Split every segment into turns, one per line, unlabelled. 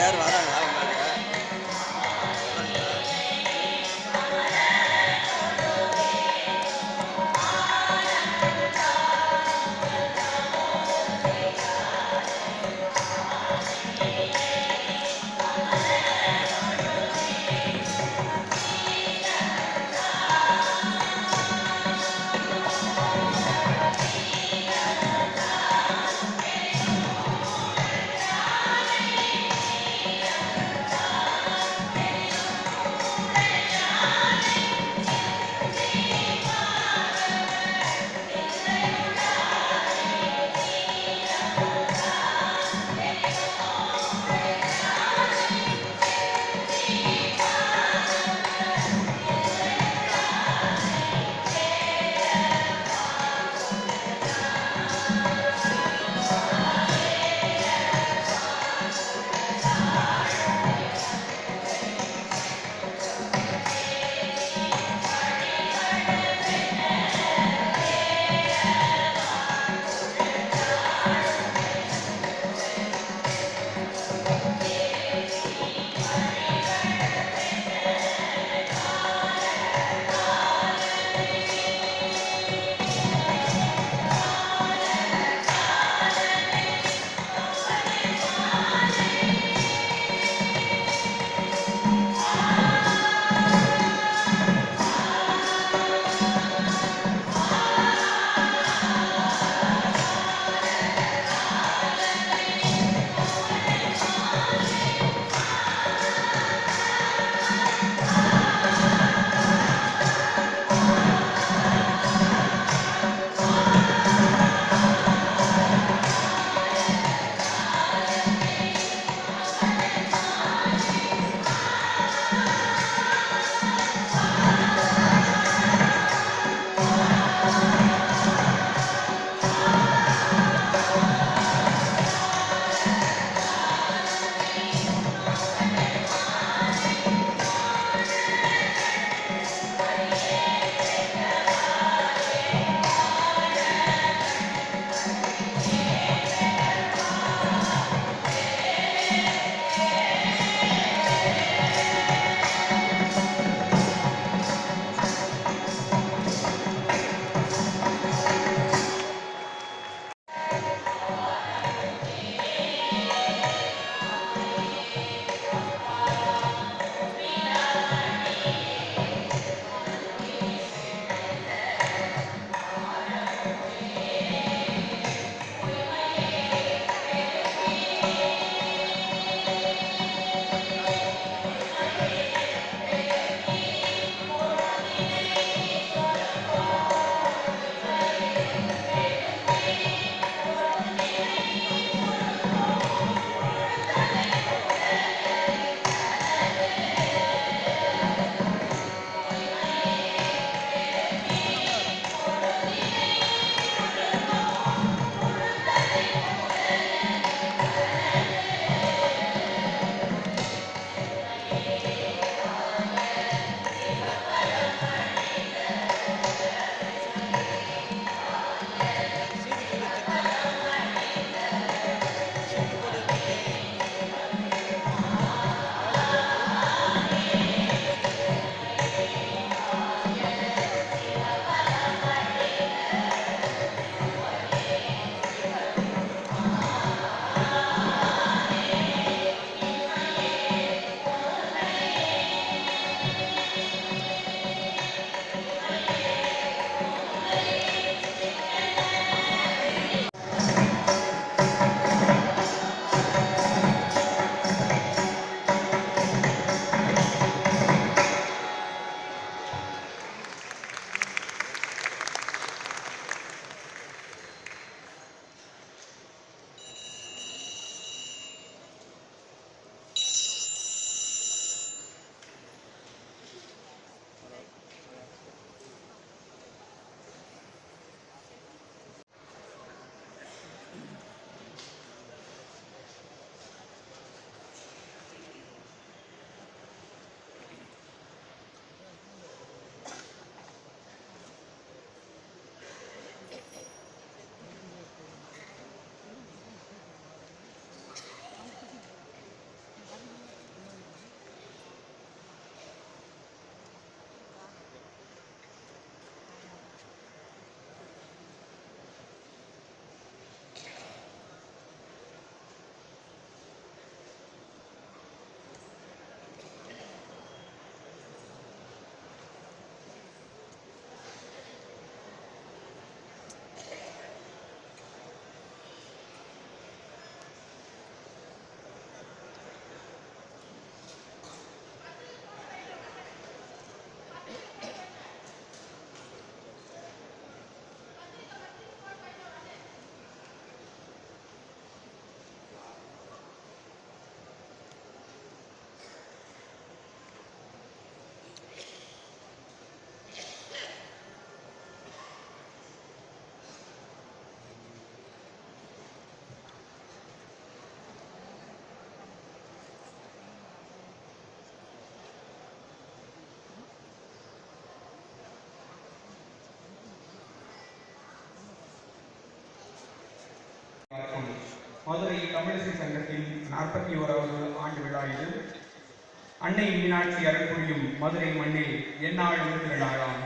யார் வராங்களா உங்களுக்கு? மதுரை தமிழிசை சங்கத்தின் 41வது ஆண்டு விழா இது. அன்னை மீனாட்சி அருள்புரியும் மதுரை மண்ணில் எந்நாளும் திருநாளாம்.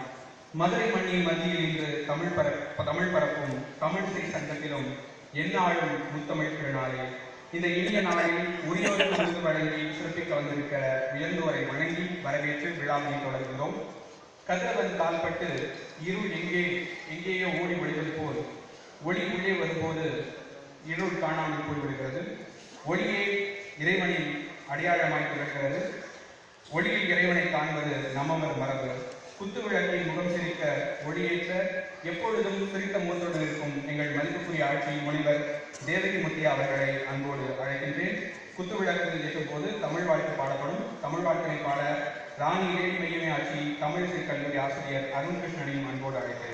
மதுரை மண்ணின் மத்தியில் இன்று தமிழ் பரப்பும் தமிழிசை சங்கத்திலும் எந்நாளும் முத்தமிழ் திருநாளே. இந்த இனிய நாளில் உரியோருக்கு விருது வழங்கி சிறப்பிக்க வந்திருக்கிற உயர்ந்தோரை வணங்கி வரவேற்று விழாவினை தொடர்கிறோம். கதிரவன் கால்பட்டு இருள் எங்கேயோ ஓடி ஒளிவது போல் ஒளி உள்ளே வரும்போது இருள் காணாமல் போய்விடுகிறது. ஒளியே இறைவனின் அடையாளமாய் திகழ்கிறது. ஒளியில் இறைவனை காண்பது நம்மவர் மரபு. குத்து விளக்கில் முகம் சிரிக்க ஒளியேற்ற எப்பொழுதும் சிரித்த முகத்துடன் இருக்கும் எங்கள் மதிப்புக்குரிய ஆட்சி முனைவர் தேவகி முத்தியா அவர்களை அன்போடு அழைக்கின்றேன். குத்து விளக்கு ஏற்றும் போது தமிழ் வாழ்த்து பாடப்படும். தமிழ் வாழ்த்தினை பாட ராணி லேடி மையமே ஆட்சி தமிழிசை கல்லூரி ஆசிரியர் அருண் கிருஷ்ணனையும் அன்போடு அழைக்கிறேன்.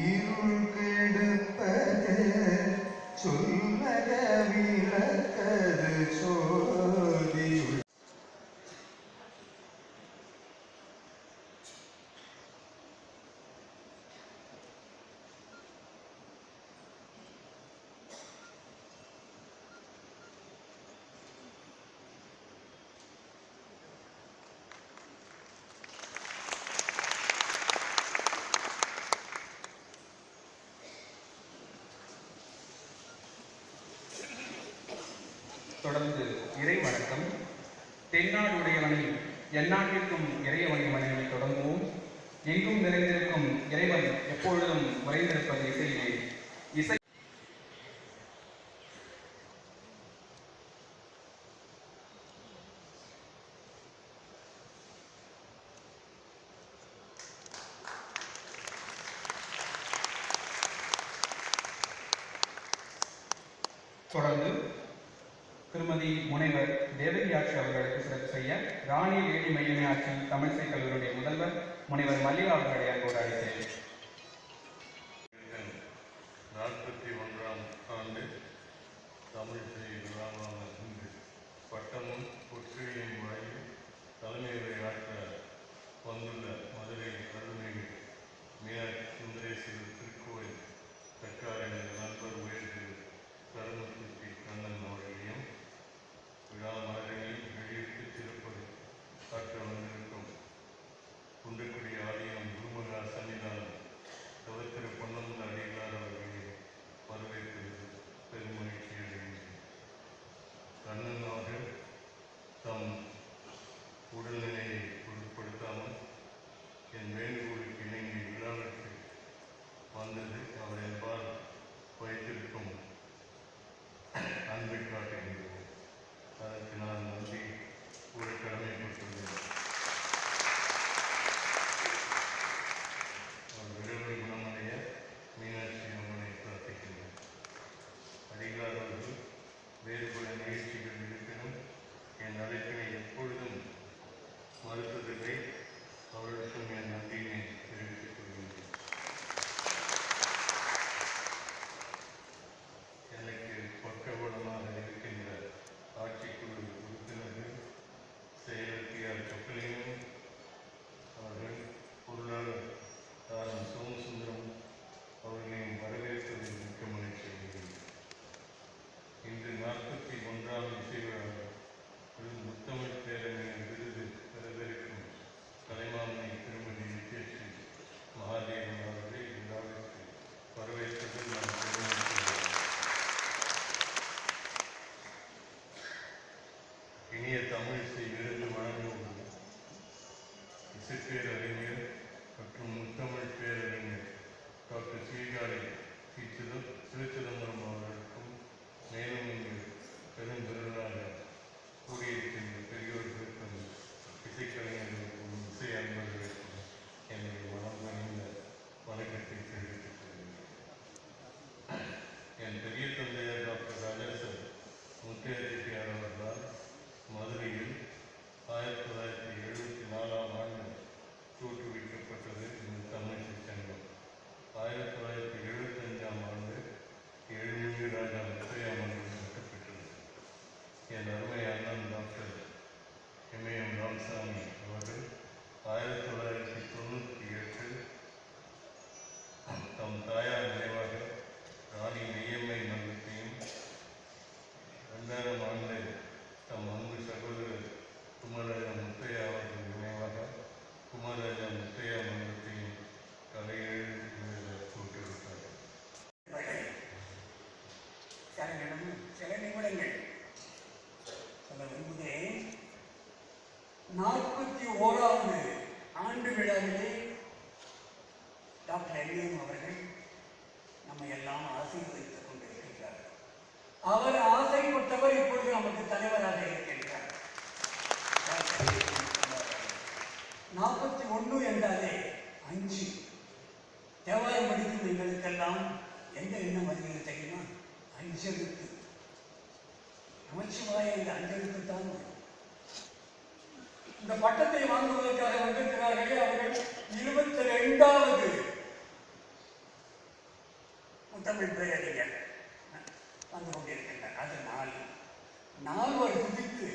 இருள் கெடுப்பது சொல்லக விளக்கது சோதி.
தொடர்ந்து இறை வணக்கம். தென்னாடுடையவனை எந்நாட்டிற்கும் இறையவனை வணங்கி தொடங்குவோம். எங்கும் நிறைந்திருக்கும் இறைவன் எப்பொழுதும் உறைந்திருப்பது இசையிலே. இசை தொடர்ந்து திருமதி முனைவர் தேவகி ஆட்சி அவர்களுக்கு சிறப்பு செய்ய ராணி லேடி மையமே ஆட்சி தமிழிசை கல்லூரியுடைய முதல்வர் முனைவர் மல்லிகா அவர்களை அன்போடு அழைத்தேன்.
41ஆம் ஆண்டு தமிழிசை விழாவான இன்று பட்டமும் பொற்கிழியும் வழங்கி தலைமையுரை ஆற்ற வந்துள்ள மதுரை அருள்மிகு மீனாட்சி சுந்தரேஸ்வரர் திருக்கோயில் தக்கார் என்ற நண்பர் உயர்திரு கருமுத்தி கண்ணன் அவர்களையும் விழா மலர்களில் வெளியிட்டு சிறப்பது காட்ட வந்திருக்கும் குன்றக்குடி ஆலயம் குருமகா சன்னிதானம் தவிர்த்திரு பொன்னம்பல அடிகளார் அவர்களை வரவேற்பது பெருமகிழ்ச்சி அடைகின்றனர். கண்ணன் அவர்கள் தம் உடல்நிலையை பொருட்படுத்தாமல் என்
எந்த எண்ணம் வருகிறது தெரியுமா? அஞ்செழுத்து. நமச்சிவாய இந்த அஞ்செழுத்து தான். இந்த பட்டத்தை வாங்குவதற்காக வந்திருக்கிறார்களே அவர்கள் 22வது முத்தமிழ் பேரறிஞர் வந்து கொண்டிருக்கின்றனர். அது 4 துதித்து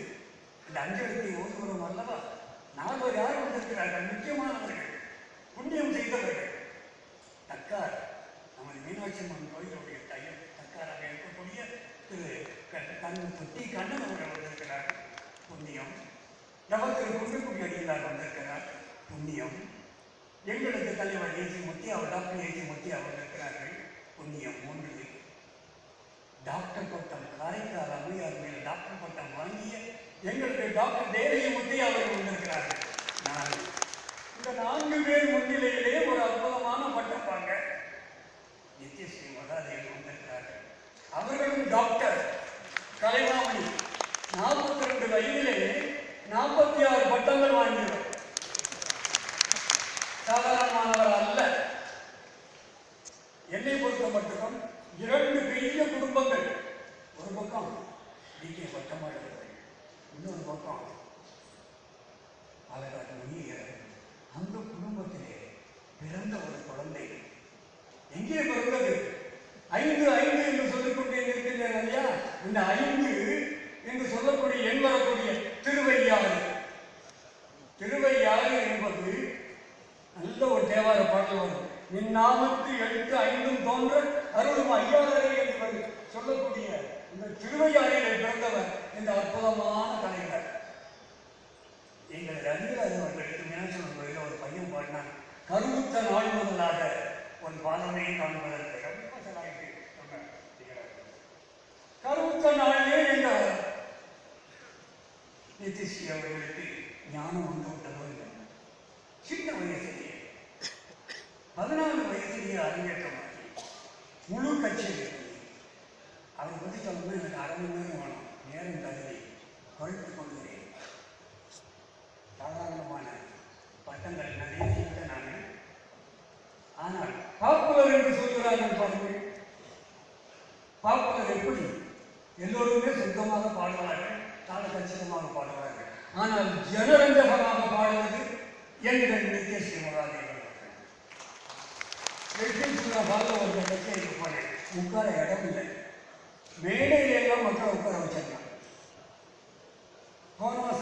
இந்த அஞ்செழுத்தை ஓதுகிறோம் அல்லவா? 4 யார் வந்திருக்கிறார்கள்? முக்கியமானவர்கள், புண்ணியம் செய்தவர்கள். தக்கார், நமது மீனாட்சி அம்மன் கோயிலுடைய தக்காராக இருக்கக்கூடிய திரு தொட்டி கண்ணன் அவர்கள் வந்திருக்கிறார்கள், புண்ணியம். நமக்கு குன்றக்குடி அடிகளார் வந்திருக்கிறார், புண்ணியம். எங்களுக்கு தலைவர் ஏசி முத்தி, அவர் டாக்டர் ஏசி முத்தி அவர் இருக்கிறார்கள், புண்ணியம். 3 டாக்டர் பட்டம், காரைக்கால் அம்மையார் மேல் டாக்டர் பட்டம் வாங்கிய எங்களுக்கு டாக்டர் தேவயமுத்தி அவர்கள் வந்திருக்கிறார்கள், 4. இந்த 4 பேர் முன்னிலையிலே ஒரு அற்புதமான பட்டம் வாங்க நித்யஸ்ரீ மகாதேவன் வந்திருக்கிறார்கள். அவர்களும் டாக்டர் கலைமாமணி. 42 வயதிலே 46 பட்டங்கள் வாங்கியவர். சாதாரணமானவர் அல்ல. என்னை பொறுத்த மட்டும் 2 பெரிய குடும்பங்கள். ஒரு பக்கம் டிகே பட்டமாடுகள், இன்னொரு பக்கம் பாலக்காட்டு மணியர். அந்த குடும்பத்திலே பிறந்த ஒரு குழந்தை எங்கே பிறந்தது? 5 என்று சொல்லிக்கொண்டே இருக்கின்றன இல்லையா? இந்த 5 என்று சொல்லக்கூடிய எண் வரக்கூடிய திருவையாறு. திருவையாறு என்பது நல்ல ஒரு தேவார பாடல் வரும். நின் நாமத்து எழுத்து 5 தோன்ற அருளும் ஐயாவரை என்பது சொல்லக்கூடிய இந்த திருவையாறிலே பிறந்தவர் இந்த அற்புதமான கலைஞர். எங்கள் ரவிராஜ் அவர்களுக்கு மீனாட்சி கோயிலில் ஒரு பையன் பாடினான், கருவுத்த நாள் முதலாக உன் பாதமே காண்பதற்கு. கருவுத்த நாளிலே எங்கள் நிதிஷ்ரீ அவர்களுக்கு ஞானம் வந்து விட்டதோ இல்லை. சின்ன வயசிலேயே 14 வயசிலேயே அரங்கேற்றமாகி முழு கட்சியில் அவர் பற்றி சொல்லணும்னா எனக்கு 1/2 மணி நேரம் வேணும். நேரம் கருதி கழுத்து கொள்கிறேன். சாதாரணமான பட்டங்கள் நிறைய செய்த நான். ஆனால் பாப்புலர் என்று சொல்கிறார்கள் பாருங்கள். பாப்புலர் எப்படி? எல்லோருமே சொந்தமாக பாடுவார்கள், கால கச்சிதமாக பாடுவார்கள். ஆனால் ஜனரஞ்சகமாக பாடுவது எங்கள் நித்யஸ்ரீ மகாதேவன் அவர்கள். ஒரு கச்சேரிக்கு போனேன், உட்கார இடம் இல்லை. மேடையிலெல்லாம் மக்களை உட்கார வச்சிருக்காங்க.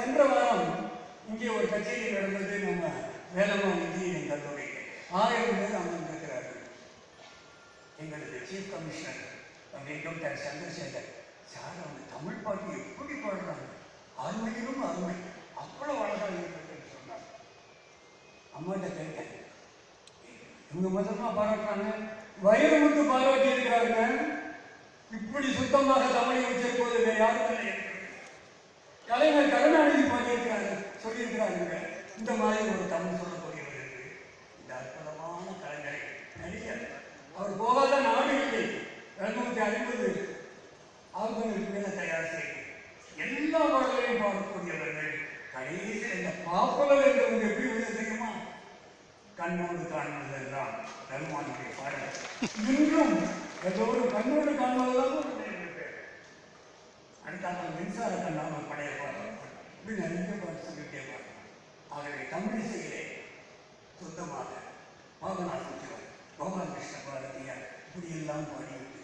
சென்ற வாரம் இங்கே ஒரு கச்சேரி நடந்தது. நம்ம வேலம்மாள் இன்ஜினியரிங் கல்லூரிக்கு 1000 பேர் அமர்ந்திருக்கிறார்கள். எங்களது chief commissioner income tax Chandrasekhar sir, அவங்க தமிழ் பாட்டு எப்படி பாடுறாங்க, அருமையிலும் அருமை, அவ்வளவு அழகாக இருக்கிறது சொன்னார். அம்மாட்ட கேட்டேன், இவங்க மொத்தமாக பாராட்டுறாங்க, வயிறு முட்டு பாராட்டி இருக்கிறாங்க. இப்படி சுத்தமாக தமிழை வச்சிருப்போது வேறு யாரும் இல்லை. கலைஞர் கருணாநிதி பாடியிருக்கிறாங்க, சொல்லியிருக்கிறாங்க. இந்த மாதிரி ஒரு தமிழ் சொல்லக்கூடியவர்களுக்கு இந்த அற்புதமான கலைஞரை நிறைய அவர் போகாத நாடு இல்லை. 250 ஆல்பங்களுக்கு மேல தயார் செய்து எல்லா பாடலையும் பாடக்கூடியவர்கள். கடைசியில் இந்த பாப்புலர் என்று எப்படி வந்து தெரியுமா? கண்ணோடு காண்பதெல்லாம் ரகுமானுடைய பாடல். இன்றும் எல்லோரும் கண்ணோடு காண்பதெல்லாம் அடுத்தாமல் மின்சார கண்ணாமல் பழைய பாடல் இப்படி நிறைய பாட்டு சொல்லிட்டே பாடலாம். ஆகவே தமிழிசையிலே சுத்தமாக பாபநாசம் சிவன், கோபாலகிருஷ்ண பாரதியார் இப்படியெல்லாம் பாடிவிட்டு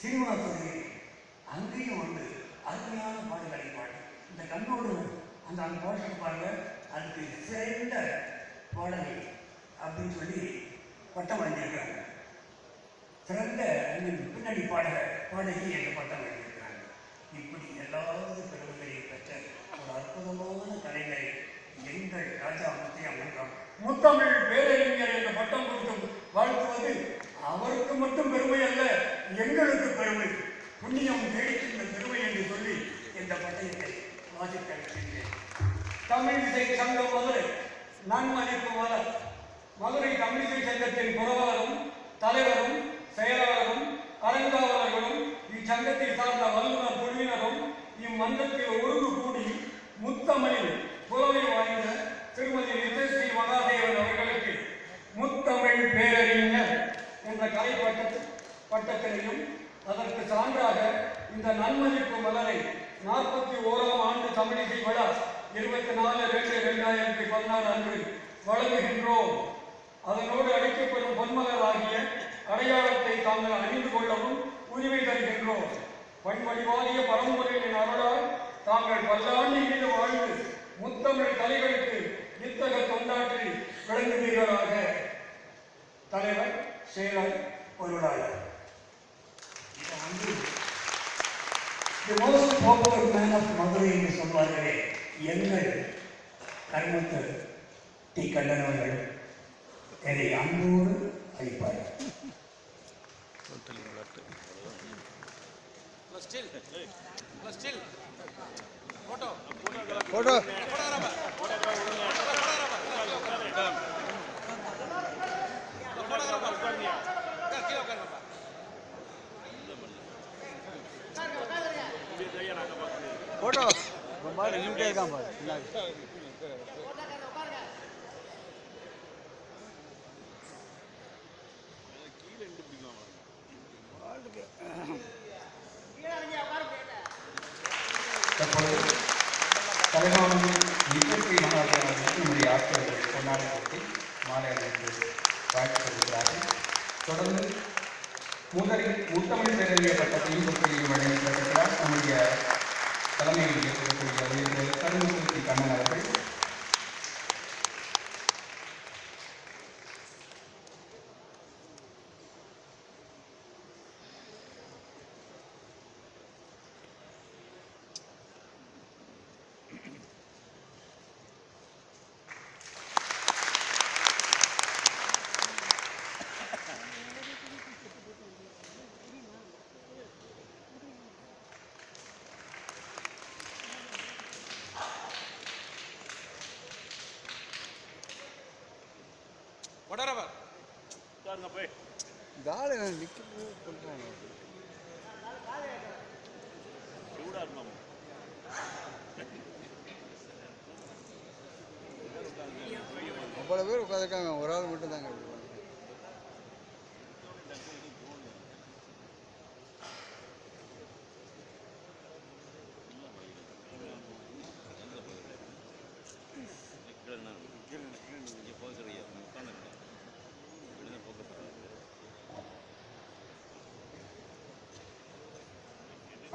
சினிமா துறையில் அங்கேயும் வந்து அருமையான பாடல்களை பாடி இந்த கண்ணோடு அந்த பாடலுக்கு பாருங்க, அதுக்கு சிறந்த பாடல் அப்படின்னு சொல்லி பட்டம் வாங்கியிருக்கிறாங்க. சிறந்த பின்னணி பாடகி என்று பட்டம் வாங்கியிருக்கிறாங்க. இப்படி எல்லாவது பெருமையை பெற்ற ஒரு அற்புதமான கலைஞரை எங்கள் ராஜா முத்தமிழ் பேரறிஞர் என்ற பட்டம் கொடுத்து வாழ்த்துவது அவருக்கு மட்டும் பெருமை அல்ல, எங்களுக்கு பெருமை. புண்ணியம் தேடிக்கின்ற பெருமை என்று சொல்லி இந்த பட்டயத்தை வாசிக்க இருக்கின்றேன். தமிழிசை சங்கம் மதுரை நன்மதிப்பு மலர். மதுரை தமிழிசை சங்கத்தின் புரவலரும் தலைவரும் செயலாளரும் அரங்காவலர்களும் இச்சங்கத்தை சார்ந்த வல்லுநர் குழுவினரும் இம்மன்றத்தில் ஒழுங்கு கூடி முத்தமிழில் புலமை வாய்ந்த திருமதி நித்யஸ்ரீ மகாதேவன் அவர்களுக்கு முத்தமிழ் பேரறிஞர் என்ற கலை பட்டத்தினையும் அதற்கு சான்றாக இந்த நன்மதிப்பு மலரை 41ஆம் ஆண்டு தமிழிசை விழா 24/2/2016 அன்று வழங்குகின்றோம். அதனோடு அளிக்கப்படும் பொன்மலர் ஆகிய அடையாளத்தை தாங்கள் அணிந்து கொள்ளவும் உரிமை தருகின்றோம். பண்படிவாகிய பரம்பரையின் அருளால் தாங்கள் பல்லாண்டு இனிது வாழ்ந்து முத்தமிழ் தலைகளுக்கு இத்தக தொண்டாற்றி விளங்குவீர்களாக. தலைவர், செயலர், பொருளாளர். The most popular man of Madurai என்று சொல்வார்களே, எங்கள் கர்மத்து டி கண்ணன் அவர்கள் இதை அன்போடு அளிப்பார்.
போட்டோ மாதிரி நின்றுட்டே இருக்கான் பாரு.
தற்போது தலைமாவட்ட இயற்கை மகாராஜாவுக்கு நம்முடைய ஆசிரியர்கள் கொண்டாடப்பட்டு மாலை அணிவித்து வாழ்த்து சொல்கிறார்கள். தொடர்ந்து முத்தமிழ் பேரறிஞர் பட்டத்தையும் சொற்களையும் வழங்கியிருக்கிறார் நம்முடைய தலைமையில் ஏற்படக்கூடிய கருமுத்தி கண்ணன் அவர்கள்.
தாள் நிற்கிறது பண்ணுறாங்க. அவ்வளோ பேர் உட்காந்துருக்காங்க, ஒரு ஆள் மட்டும் தாங்க.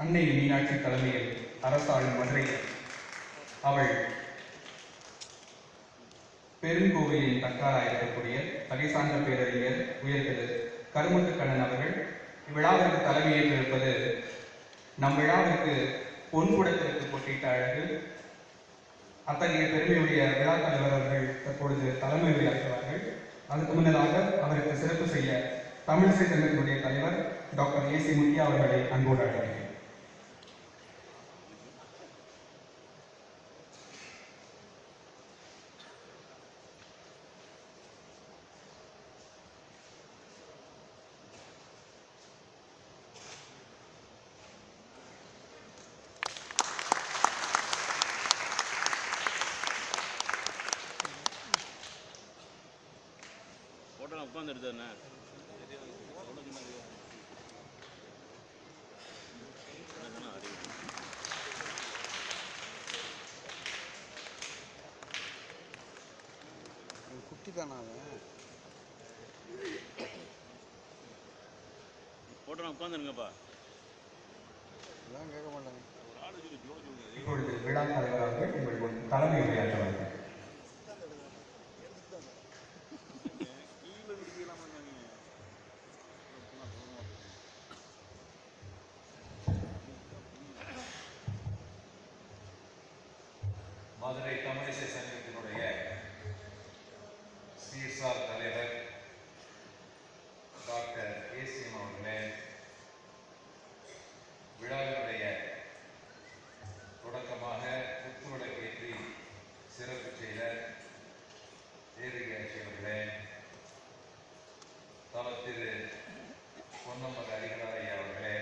அன்னை மீனாட்சி தலைமையில் அரசாளும் மதுரை அவள் பெருங்கோவிலின் தக்காராக இருக்கக்கூடிய பகைசார்ந்த பேரறிஞர் உயர்திரு கருமுத்து கண்ணன் அவர்கள் இவ்விழாவிற்கு தலைமையேற்றிருப்பது நம் விழாவிற்கு பொன்குடத்திற்கு பொட்டிட்ட அழகு. அத்தகைய பெருமையுடைய விழா தலைவர் அவர்கள் தற்பொழுது தலைமை உரையாற்றுவார்கள். அதுக்கு முன்னதாக அவருக்கு சிறப்பு செய்ய தமிழிசை சங்கத்தினுடைய தலைவர் டாக்டர் ஏசி முத்தியா அவர்களை அன்போடு அழைக்கிறேன்.
உட்காந்துருது என்ன
குட்டி தானா அவன்?
போட்டோ உட்காந்துருங்கப்பா.
எல்லாம் கேட்க மாட்டாங்க.
இப்பொழுது விழா தலைவராக உங்கள் தலைமை உரையாற்றுவார்கள்.
மதுரை தமிழிசை சங்கத்தினுடைய சீர்சார் தலைவர் டாக்டர் ஏசிஎம் அவர்களே, விழாவினுடைய தொடக்கமாக குத்துவிளக்கேற்றி சிறப்பு செய்த தேதிகாட்சி அவர்களே, தலத்திரு பொன்னம்மர் அடிகளார் அவர்களே,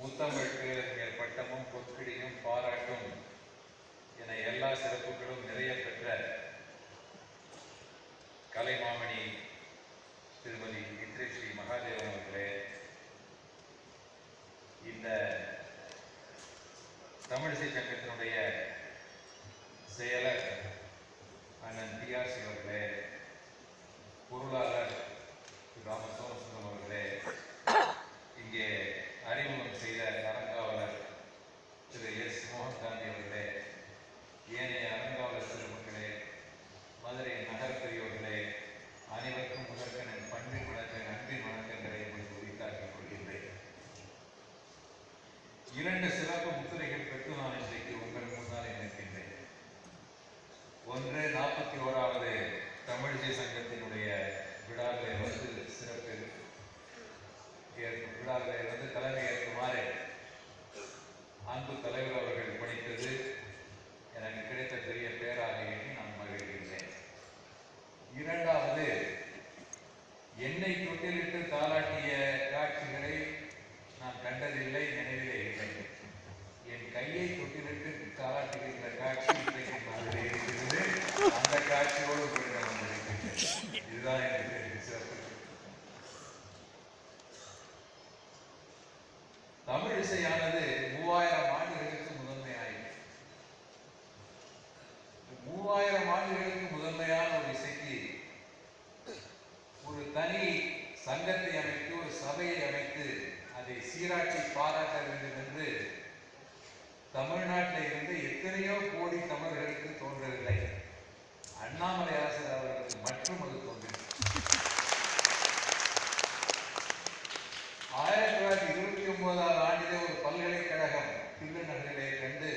முத்தமிழ் பேரறிஞர் பட்டமும் பொற்கிடியும் பாராட்டும் என எல்லா சிறப்புகளும் நிறைய பெற்ற கலைமாமணி திருமதி நித்ரேஸ்ரீ மகாதேவன் அவர்களே, இந்த தமிழிசை சங்கத்தினுடைய செயலர் அண்ணன் டிஆர்சி அவர்களே, பொருளாளர் ராம சோமசுந்தரம் அவர்களே, இங்கே அறிமுகம் செய்த அறங்காவலர் திரு எஸ் மோகன் காந்தி அவர்களே, ஏனைய அறங்காவலர் சிறுமக்களே, மதுரை நகர பெரியவர்களே, அனைவருக்கும் முதற்கன பண்பின் வணக்கம், அன்பின் வணக்கங்களை உங்களுக்கு உரித்தாக்கிக் கொள்கின்றேன். 2 சிறப்பு முத்திரைகள் பெற்று நான் இன்றைக்கு உங்கள் முன்னால் நிற்கின்றேன். ஒன்று 41வது தமிழிசை சங்கத்தினுடைய விழாவிலே வந்து சிறப்பு விழாவிலே வந்து தலைமை ஏற்குமாறு அன்பு தலைவர் அவர்கள் பணித்தது எனக்கு கிடைத்த பெரிய பேராக எண்ணி நான் மகிழ்கின்றேன். 2வது, என்னை தொட்டிலிட்டு தாளாட்டிய காட்சிகளை நான் கண்டதில்லை, நினைவிலே இல்லை. என் கையை தொட்டிலிட்டு தாளாட்டுகின்ற காட்சி இன்றைக்கு மனதிலே இருக்கிறது. அந்த காட்சியோடு உங்களிடம் வந்திருக்கின்றேன். இதுதான் எனக்கு சிறப்பு. தமிழ் இசையானது 3000 ஆண்டுகளுக்கு முதன்மையாயிற்று. 3000 ஆண்டுகளுக்கு முதன்மையான ஒரு இசைக்கு ஒரு தனி சங்கத்தை அமைத்து, ஒரு சபையை அமைத்து அதை சீராட்டி பாராட்ட வேண்டும் என்று தமிழ்நாட்டில் இருந்து எத்தனையோ கோடி தமிழர்களுக்கு தோன்றவில்லை. அண்ணாமலை அரசர் அவர்களுக்கு மட்டும் அது தோன்றியது. 1929ஆம் ஆண்டிலே ஒரு பல்கலைக்கழகம் தில்லை நகரிலே கண்டு,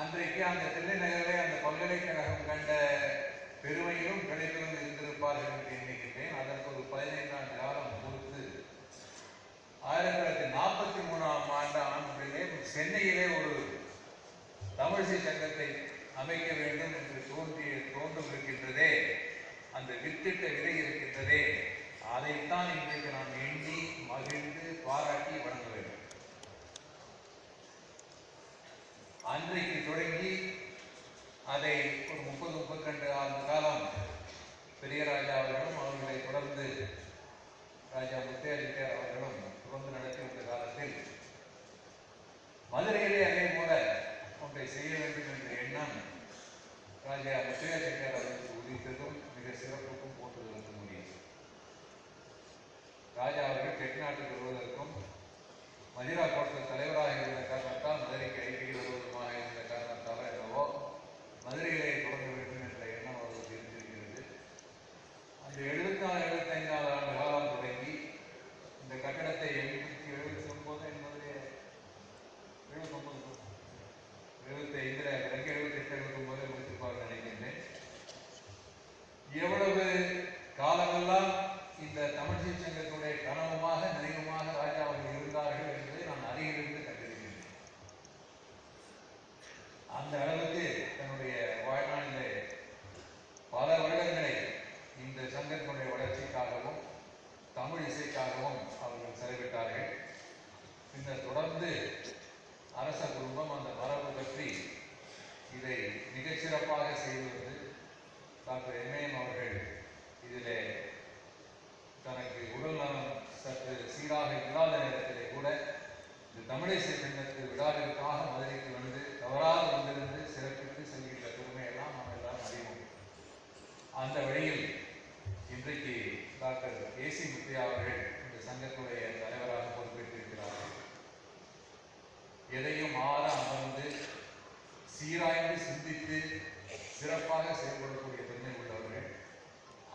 அன்றைக்கு அந்த தில்லை நகரிலே அந்த பல்கலைக்கழகம் கண்ட பெருமையிலும் கிடைப்பிலும் இருந்திருப்பார்கள் என்று எண்ணுகின்றேன். அதற்கு ஒரு 15 ஆண்டு காலம் பொறுத்து 1943ஆம் ஆண்டிலே சென்னையிலே ஒரு தமிழிசை சங்கத்தை அமைக்க வேண்டும் என்று தோன்றும் இருக்கின்றதே, அந்த வித்திட்ட விதை இருக்கின்றதே, அதைத்தான் இன்றைக்கு நாம் எண்ணி மகிழ்ந்து பாராட்டி வழங்க வேண்டும். அன்றைக்கு தொடங்கி அதை ஒரு 30-32 ஆண்டு காலம் பெரியராஜா அவர்களும் அவர்களை தொடர்ந்து ராஜா முத்தையார் அவர்களும் தொடர்ந்து நடத்தி வந்த காலத்தில் மதுரையிலே அதே போல ஒன்றை செய்ய வேண்டும் என்ற எண்ணம் ராஜா முத்தையார் அவர்களுக்கு உதித்ததும் மிக சிறப்புக்கும் போட்டுதலுக்கும் முடியும். ராஜா அவர்கள் தென்னாட்டுக்கு வருவதற்கும் மதிரா கோட்டத்தில் தலைவராக இருந்த காரணத்தால் மதுரைக்கு அடிக்கடி வருவதுமாக இருந்த காரணத்தால் என்னவோ மதுரையிலே தொடங்க வேண்டும் என்ற எண்ணம் அவர்களுக்கு இருந்திருக்கிறது. அந்த 74-75 ஆண்டு காலம் தொடங்கி இந்த கட்டடத்தை 1979 என்பது 78-79 முடித்திருப்பார்கள் நினைக்கின்றேன். எவ்வளவு காலமெல்லாம் இந்த தமிழிசை சங்கத்துடைய கனவுமாக நினைவுமாக ராஜா அவர்கள் இருந்தார்கள் என்பதை நான் அருகிலிருந்து கண்டிருக்கிறேன். அந்த அளவுக்கு தன்னுடைய வாழ்நாளிலே பல வருடங்களை இந்த சங்கத்தினுடைய வளர்ச்சிக்காகவும் தமிழ் இசைக்காகவும் அவர்கள் செலவிட்டார்கள். பின்னர் தொடர்ந்து அரச குடும்பம் அந்த மரபு பற்றி இதை மிகச்சிறப்பாக செய்வது டாக்டர் எம்ஏஎம் அவர்கள் இதிலே தனக்கு உடல் நலம் சற்று சீராக இல்லாத நேரத்திலே கூட இந்த தமிழிசை சங்கத்து விழாவிற்காக மதுரைக்கு வந்து தவறாது வந்திருந்து சிறப்பித்து செல்கின்ற பெருமையெல்லாம் நாம் எல்லாம் அறிவோம். அந்த வழியில் இன்றைக்கு டாக்டர் ஏசி முத்தையா அவர்கள் இந்த சங்கத்துடைய தலைவராக பொறுப்பேற்றிருக்கிறார்கள். எதையும் ஆற அமர்ந்து சீராய்ந்து சிந்தித்து சிறப்பாக செயல்படக்கூடிய தன்மை உள்ளவர்கள்.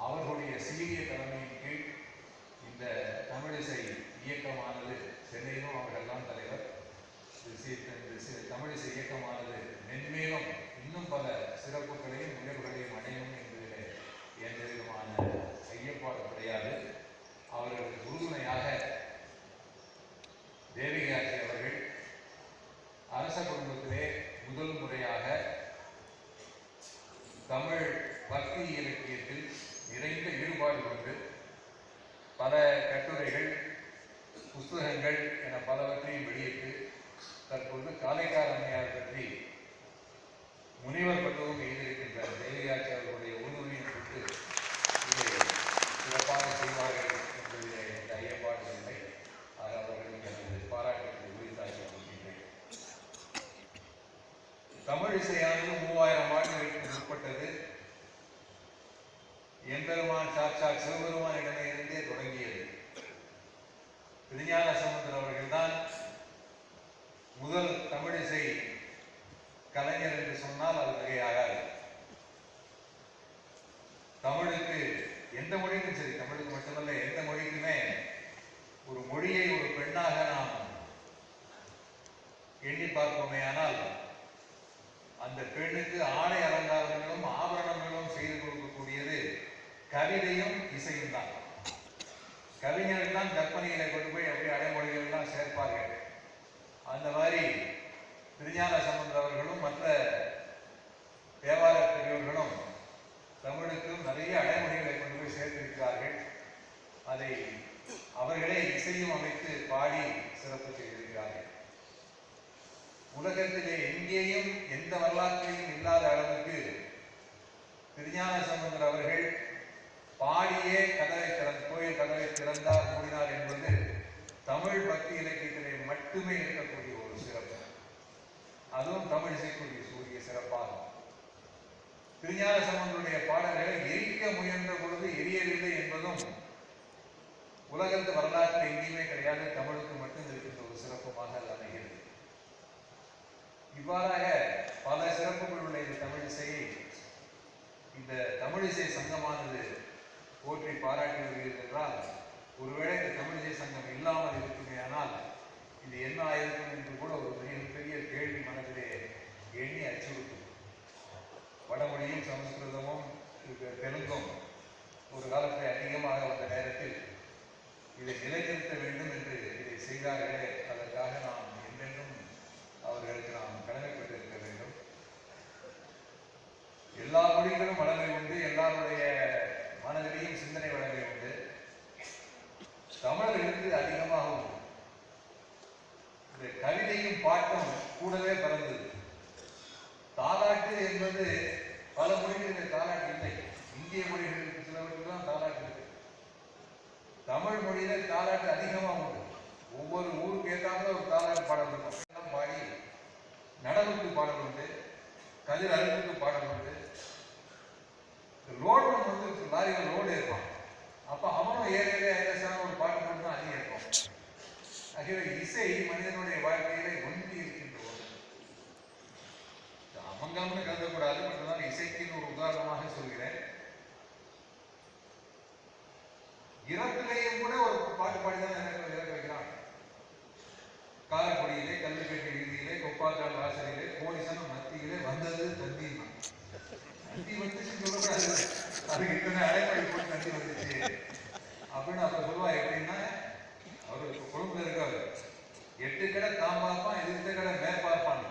அவர்களுடைய சீரிய தலைமையின் கீழ் இந்த தமிழிசை இயக்கமானது, சென்னையிலும் அவர்கள்தான் தலைவர், தமிழிசை இயக்கமானது மென்மேலும் இன்னும் பல சிறப்புகளையும் உயர்வுகளையும் அடையும் என்பதிலே எந்த விதமான ஐயப்பாடு கிடையாது. அவர்களுக்கு உறுதுணையாக தேவிகாட்சி அவர்கள் அரச குடும்பத்திலே முதல் முறையாக தமிழ் பக்தி இலக்கியத்தில் நிறைந்த ஈடுபாடு கொண்டு பல கட்டுரைகள், புஸ்தகங்கள் என பலவற்றையும் வெளியிட்டு தற்போது காலைக்கார அம்மையார் பற்றி முனிவர் பட்டமும் எழுதியிருக்கின்ற தேவிகாட்சி அவர்களுடைய உறுதுணையை கொண்டு இதை சிறப்பாக எம்பெருமான் சாட்சாத் சிவபெருமானிடமே இருந்தே தொடங்கியது. திருஞான சம்பந்தர் அவர்கள்தான் முதல் தமிழிசை கலைஞர் என்று சொன்னால் அது மிகையாகாது. தமிழுக்கு எந்த மொழிக்கும் சரி, தமிழுக்கு மட்டுமல்ல எந்த மொழிக்குமே ஒரு மொழியை ஒரு பெண்ணாக நாம் எண்ணி பார்ப்போமே ஆனால் அந்த பெண்ணுக்கு ஆடை அலங்காரங்களும் ஆபரணங்களும் செய்து கொடுக்கக்கூடியது கவிதையும் இசையும் தான். கவிஞர்கள் தான் கற்பனைகளை கொண்டு போய் அப்படியே அடைமொழிகள் எல்லாம் சேர்ப்பார்கள். அந்த மாதிரி திருஞான சம்பந்தர் அவர்களும் மற்ற தேவார பெரியவர்களும் தமிழுக்கும் நிறைய அடைமொழிகளை கொண்டு போய் சேர்த்திருக்கிறார்கள். அதை அவர்களே இசையும் அமைத்து பாடி சிறப்பு செய்திருக்கிறார்கள். உலகத்திலே எங்கேயும் எந்த வரலாற்றிலையும் இல்லாத அளவுக்கு திருஞான சம்பந்தர் அவர்கள் பாடியே கோயில் கதவை திறந்தார், மூடினார் என்பது தமிழ் பக்தி இலக்கியத்திலே மட்டுமே இருக்கக்கூடிய ஒரு சிறப்பு. அதுவும் தமிழ் இசைக்குரிய சூரிய சிறப்பாகும். திருஞான சம்பந்தருடைய பாடல்களை எரிக்க முயன்ற பொழுது எரியவில்லை என்பதும் உலகத்து வரலாற்றில் எங்கேயுமே கிடையாது, தமிழுக்கு மட்டும் இருக்கின்ற ஒரு சிறப்புமாக அது அமைகிறது. இவ்வாறாக பல சிறப்புகள் உள்ள இந்த தமிழிசையை இந்த தமிழிசை சங்கமானது போற்றி பாராட்டி வருகிறது என்றால், ஒருவேளை இந்த தமிழிசை சங்கம் இல்லாமல் இருக்குமே ஆனால் இது என்ன ஆயிருக்கும் என்று கூட ஒரு மிகப்பெரிய கேள்வி மனதிலே எண்ணி அச்சுறுத்தும். வடமொழியும் சமஸ்கிருதமும் தெலுங்கும் ஒரு காலத்தில் அதிகமாக வந்த நேரத்தில் இதை நிலைநிறுத்த வேண்டும் என்று இதை செய்தார்களே, அதற்காக நாம் என்றென்றும் அவர்களுக்கு நாம் கடமைப்பட்டிருக்க வேண்டும். எல்லா மொழிகளும் வளமை உண்டு, எல்லாருடைய மனதிலேயும் சிந்தனை வளமை உண்டு. தமிழர்களுக்கு அதிகமாக உண்டு. இந்த கவிதையும் பாட்டும் கூடவே பிறந்தது. தாலாட்டு என்பது பல மொழிகளில் தாலாட்டு இல்லை. இந்திய மொழிகளுக்கு சிலவற்றுக்கு தான் தாலாட்டு இருக்கு. தமிழ் மொழியில தாலாட்டு அதிகமாக உண்டு. ஒவ்வொரு ஊருக்கு ஏற்றாமல் ஒரு தாலாட்டு பாடல் இருக்கும். பாடி நடவுக்கு பாடல் உண்டு, கதிர் அறுப்புக்கு பாடல் உண்டு. ரோடு வந்து லாரிகள் ரோடு இருப்பான், அப்ப அவனும் ஏரியாவே ஐலசான ஒரு பாட்டு மட்டும் தான் அதிகம் இருக்கும். ஆகவே இசை மனிதனுடைய வாழ்க்கையில ஒன்றி இருக்கின்ற ஒன்று. அமங்கம்னு கருதக்கூடாது, மட்டும்தான் இசைக்கு ஒரு உதாரணமாக சொல்கிறேன். இறப்பிலேயும் கூட ஒரு பாட்டு பாடிதான் இறக்க வைக்கிறான். காலப்பொடியிலே, கல்லுக்கட்டி வீதியிலே, கொப்பாக்கால் வாசலிலே, கோடிசனம் மத்தியிலே வந்தது தந்தி. தந்தி வந்துச்சுன்னு சொல்லக்கூடாது, அதுக்கு இத்தனை அடைமொழி போட்டு தந்தி வந்துச்சு அப்படின்னு அப்ப சொல்லுவா. எப்படின்னா, அவரு குடும்பத்தில் இருக்காரு, 8 கடை தான் பார்ப்பான், எதிர்த்த கடை மேற்பார்ப்பான்.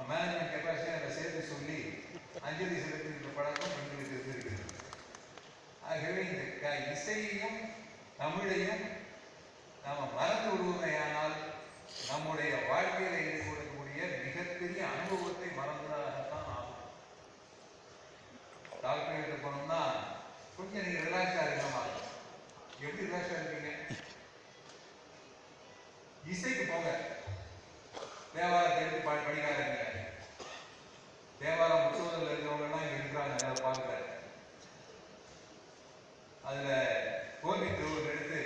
மேனேஜ்மெண்ட் கெப்பாசிட்டி அதை சேர்த்து சொல்லி அஞ்சலி செலுத்துகின்ற பழக்கம் பெண்களுக்கு இருந்திருக்கிறது. ஆகவே இந்த இசையையும் தமிழையும் நாம மறந்து விடுவோமேயானால் நம்முடைய வாழ்க்கையில ஈடுபடக்கூடிய மிகப்பெரிய அனுபவத்தை மறந்ததாகத்தான் ஆகும். டாக்டர் கிட்ட போனோம்னா கொஞ்சம் நீங்க ரிலாக்ஸா இருக்கமா, எப்படி ரிலாக்ஸா இருக்கீங்க? இசைக்கு போங்க, தேவாரத்தை எடுத்து படிக்காதீங்க. தேவாரம் முற்றுவதில் இருக்கிறவங்க எல்லாம் இங்க இருக்கிறாங்க, அதை பார்க்கல. அதுல கோர்வை திருவள்ளுவர் எடுத்து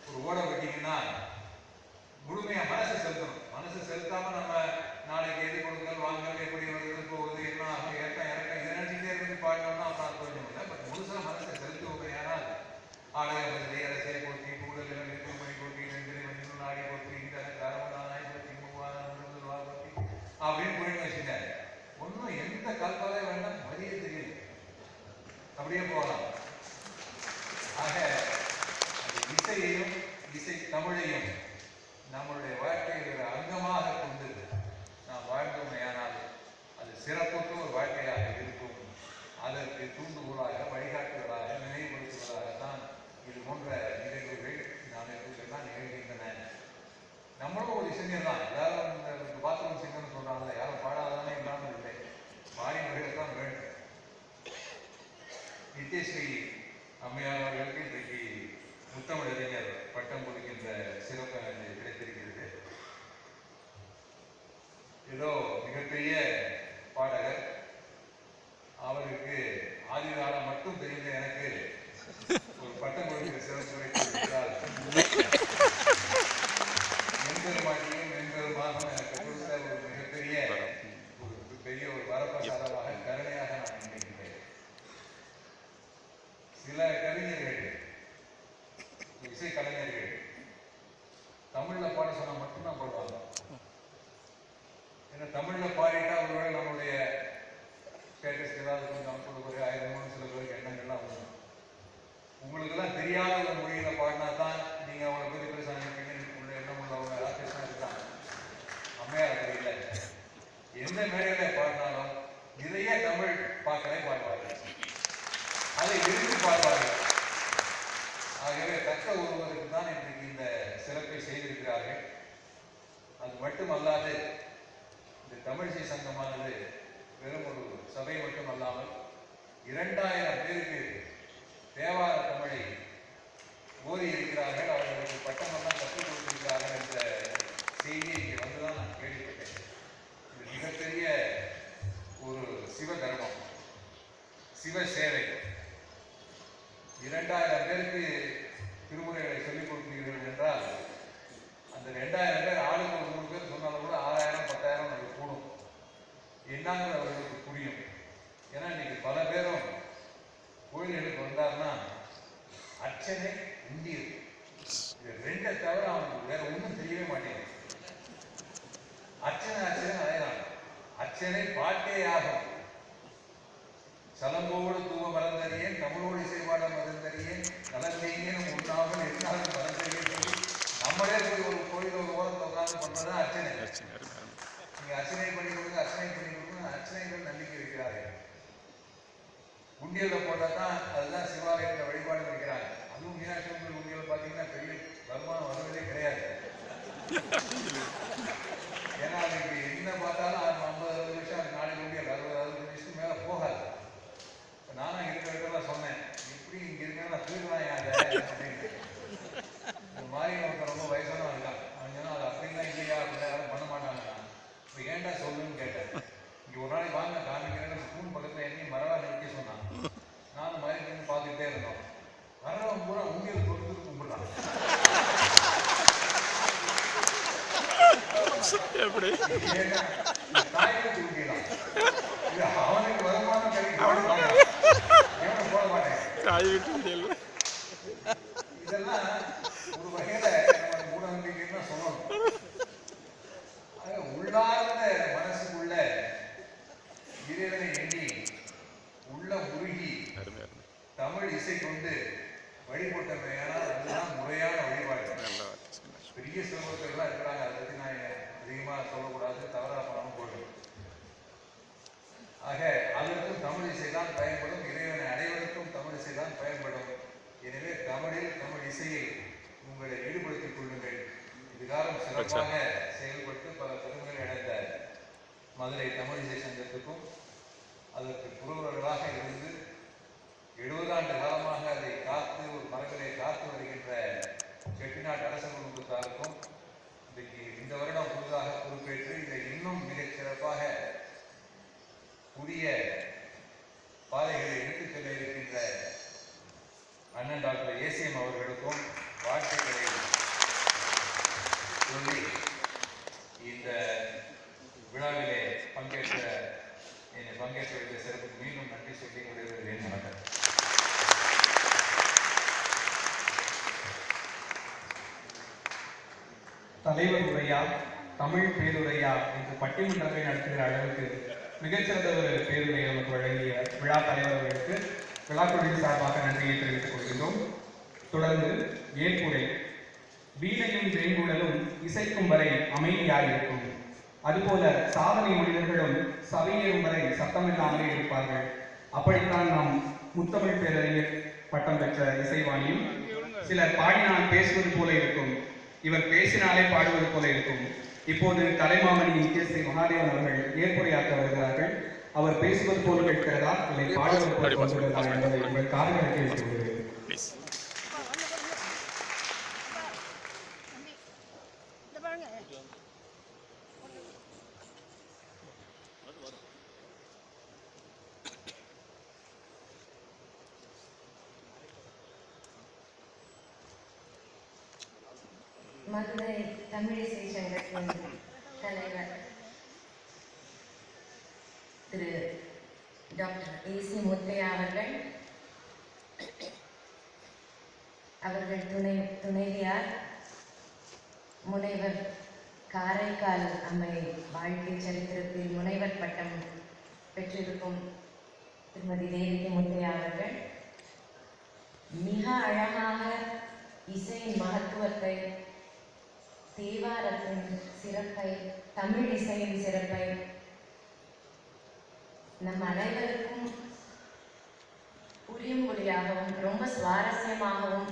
ஒரு ஓட வெட்டிங்கன்னா முழுமையா மனசை செலுத்தணும். மனசை செலுத்தாம நம்ம நாளைக்கு எது கொடுங்கள் வாங்கல் எப்படி வருது போகுது என்ன ஆகும் ஏற்றம் இறக்கம் இதை நினைச்சுட்டே இருந்து பாடினோம்னா அப்புறம் கொஞ்சம் இல்லை. பட் முழுசா மனசை செலுத்துவோம். ஏனால் ஆலய மதுரை அரசியல் போட்டி கூடல் இலங்கை திருமணி போட்டி நெஞ்சிலை மஞ்சள் நாடி போட்டி இந்த கரமதானாய் போட்டி மூவாயிரம் போட்டி அப்படின்னு போயிட்டு வச்சுட்டாரு. ஒன்றும் எந்த கால்பாலே வேண்டாம், வழியே தெரியுது, அப்படியே போகலாம். ஆக இசையையும் இசை தமிழையும் நம்மளுடைய வாழ்க்கையில் ஒரு அங்கமாக கொண்டு நாம் வாழ்ந்தோமையானால் அது சிறப்புக்கு ஒரு வாழ்க்கையாக இருக்கும். அதற்கு தூண்டுகோலாக வழிகாட்டுவதாக நினைவுபடுத்துவதாகத்தான் இது போன்ற நிகழ்வுகள் நாம் எல்லாம் நிகழ்கின்றன. நம்மளும் ஒரு இசைஞர் தான். எல்லாரும் இந்த பாத்ரூம் சிங்கர்னு சொல்றாங்க, யாரும் பாடாதானே இல்லாமல் இல்லை, பாடினவர்கள் தான் வேண்டும். நித்யஸ்ரீ அம்மையார் அவர்களுக்கு இன்றைக்கு முத்தமிழறிஞர் பட்டம் கொடுக்கின்ற சிறப்பு கிடைத்திருக்கிறது. ஏதோ மிகப்பெரிய பாடகர், அவருக்கு ஆதிகாலம் மட்டும் தெரிந்த எனக்கு உங்களுக்கெல்லாம் தெரியாத ஒரு மொழியில பாடினா தான் நீங்க அவங்களை பற்றி பேச உள்ள எண்ணம் உள்ளவங்க ராகேஷ்னா இருக்காங்க. அம்மையார் தெரியல, எந்த மேடையில பாடினாலும் நிறைய தமிழ் பாக்களை பாடுவார்கள், அதை விரும்பி பாடுவார்கள். ஆகவே தக்க ஒருவருக்கு தான் இன்றைக்கு இந்த சிறப்பை செய்திருக்கிறார்கள். அது மட்டுமல்லாது இந்த தமிழிசை சங்கமானது வெறும் ஒரு சபை மட்டுமல்லாமல் 2000 பேருக்கு தேவார தமிழை ஓதி இருக்கிறார்கள், அவர்களுக்கு பட்டமெல்லாம் கற்றுக் கொடுத்திருக்கிறார்கள் என்ற செய்தியை இங்கே வந்துதான் நான் கேள்விப்பட்டேன். இது மிகப்பெரிய ஒரு சிவ தர்மம், சிவ சேவை. 2000 பேருக்கு திருமுறைகளை சொல்லிக் கொடுக்கிறீர்கள் என்றால் அந்த 2000 பேர் ஆளுக்கு ஒரு 3 பேர் சொன்னாலும் கூட 6000 10,000 நமக்கு கூடும். என்னங்கிறது அவர்களுக்கு புரியும். ஏன்னா இன்னைக்கு பல பேரும் கோயில்களுக்கு வந்தார்னா அர்ச்சனை உண்டியல் இது 2 தவிர அவனுக்கு வேற ஒன்றும் தெரியவே மாட்டேங்குது. அர்ச்சனை அதேதான். அர்ச்சனை பாட்டே ஆகும். சலம்போடு தூவ மறந்தறியேன், தமிழோடு இசைவாட மறந்தறியேன், கலந்தேங்கேன் உண்ணாமல் என்னாலும் மறந்தறியேன் சொல்லி நம்மளே போய் ஒரு கோயில் ஒரு ஓரத்தில் உட்கார்ந்து பண்றதுதான் அர்ச்சனை. நீங்க அர்ச்சனை பண்ணி கொடுங்க, அர்ச்சனை பண்ணி கொடுங்க, அர்ச்சனைகள் நம்பிக்கை வைக்கிறார்கள். உண்டியல்ல போட்டா தான் அதுதான் சிவாலயத்தில் வழிபாடு வைக்கிறாங்க. அதுவும் மீனாட்சி அம்மன் உண்டியல் பார்த்தீங்கன்னா பெரிய வருமானம் வருவதே கிடையாது. ஏன்னா அதுக்கு என்ன பார்த்தாலும் 50-60 லட்சம் அது நாளைக்கு உண்டியல் 60-60 லட்சத்துக்கு மேல போகாது. நானும் இருக்கிறதெல்லாம் சொன்னேன், எப்படி இங்க இருக்கிறதா திருக்குறாங்க அப்படின்னு. இந்த மாதிரி ஒருத்தர் ரொம்ப வயசானவன் இருக்கான், அவன் சொன்னா அது அப்படின்லாம் இல்லையா, அப்படி யாரும் பண்ண மாட்டாங்க. இப்போ ஏன்டா சொல்லுன்னு கேட்டேன். இங்க ஒரு நாளைக்கு வாங்க காமிக்கிறேன், ஸ்கூல் பக்கத்துல என்னையும் மரவா நிறுத்தி சொன்னான். நானும் மாதிரி நின்று பார்த்துக்கிட்டே இருந்தோம். மரவன் பூரா உண்டியல் கொடுத்து கும்பிடலாம். தாய்க்கு உண்டியலாம், அவனுக்கு வருமானம் கிடைக்கும், போட மாட்டேன். இதெல்லாம் ஒரு வகையில நம்ம மூட நம்பிக்கைன்னு சொல்லணும். உள்ளார்ந்த மனசுக்குள்ள இறைவனை எண்ணி உள்ள உருகி தமிழ் இசை கொண்டு வழிபட்டமை. ஆனால் அதுதான் முறையான வழிபாடு. பெரிய சிவபக்தர்கள்லாம் இருக்கிறாங்க, அதை பற்றி நான் அதிகமாக சொல்லக்கூடாது, தவறாக பண்ணாமல் போயிடும். ஆக அதற்கும் தமிழ் இசை தான் பயன்படும், இறைவனை அடைவதற்கும் தமிழ் இசை தான் பயன்படும். எனவே தமிழில் தமிழ் இசையில் உங்களை ஈடுபடுத்திக் கொள்ளுங்கள். இதுகாலம் சிறப்பாக செயல்பட்டு பல பெருமைகள் அடைந்த மதுரை தமிழ் இசை சங்கத்துக்கும் அதற்கு புரவர்களாக இருந்து 70 ஆண்டு காலமாக அதை காத்து ஒரு மரங்களை காத்து வருகின்ற செட்டிநாடு அரச குடும்பத்தாருக்கும் இன்றைக்கு இந்த வருடம் புதிதாக பொறுப்பேற்று இதை இன்னும் மிகச் சிறப்பாக புதிய பாதைகளை எடுத்துச் செல்ல இருக்கின்ற அண்ணன் டாக்டர் ஏசிஎம் அவர்களுக்கும் வாழ்த்துக்களை சொல்லி இந்த விழாவிலே பங்கேற்ற சிறப்புக்கு மீண்டும் நன்றி சொல்லி விடைபெறுகிறேன். வணக்கம்.
தலைவர் உரையா, தமிழ் பேருரையா என்று பட்டிமன்றத்தை நடத்துகிற அளவுக்கு மிகச்சிறந்த ஒரு பேருரை நமக்கு வழங்கிய விழா தலைவர்களுக்கு விழாக்குழுவின் சார்பாக நன்றியை தெரிவித்துக் கொள்கின்றோம். தொடர்ந்து ஏற்புரை. வீணையும் வேங்குழலும் இசைக்கும் வரை அமைதியாயிருக்கும், அதுபோல சாதனை மனிதர்களும் சபையேறும் வரை சத்தமில்லாமலே இருப்பார்கள். அப்படித்தான் நாம் முத்தமிழ் பேரறிஞர் பட்டம் பெற்ற இசைவாணியும் சிலர் பாடினால் பேசுவது போல இருக்கும், இவர் பேசினாலே பாடுவது போல இருக்கும். இப்போது கலைமாமணி இசை மகாதேவன் அவர்கள் ஏற்புரையாற்ற வருகிறார்கள். அவர் பேசுவது போல கேட்கிறதா இல்லை பாடுவது போல சொல்கிறதா என்பதை உங்கள் காதுகளுக்கு வைத்து விடுகிறேன்.
மதுரை தமிழிசை சங்கத்தின் தலைவர் திரு டாக்டர் ஏசி முத்தையா அவர்கள் துணைவியார் முனைவர் காரைக்கால் அம்மை வாழ்க்கை சரித்திரத்தில் முனைவர் பட்டம் பெற்றிருக்கும் திருமதி தேவிகை முத்தையா அவர்கள், மிக அழகாக இசையின் மகத்துவத்தை, தேவாரத்தின் சிறப்பை, தமிழ் இசையின் சிறப்பை நம் அனைவருக்கும் புரியும்படியாகவும் ரொம்ப சுவாரஸ்யமாகவும்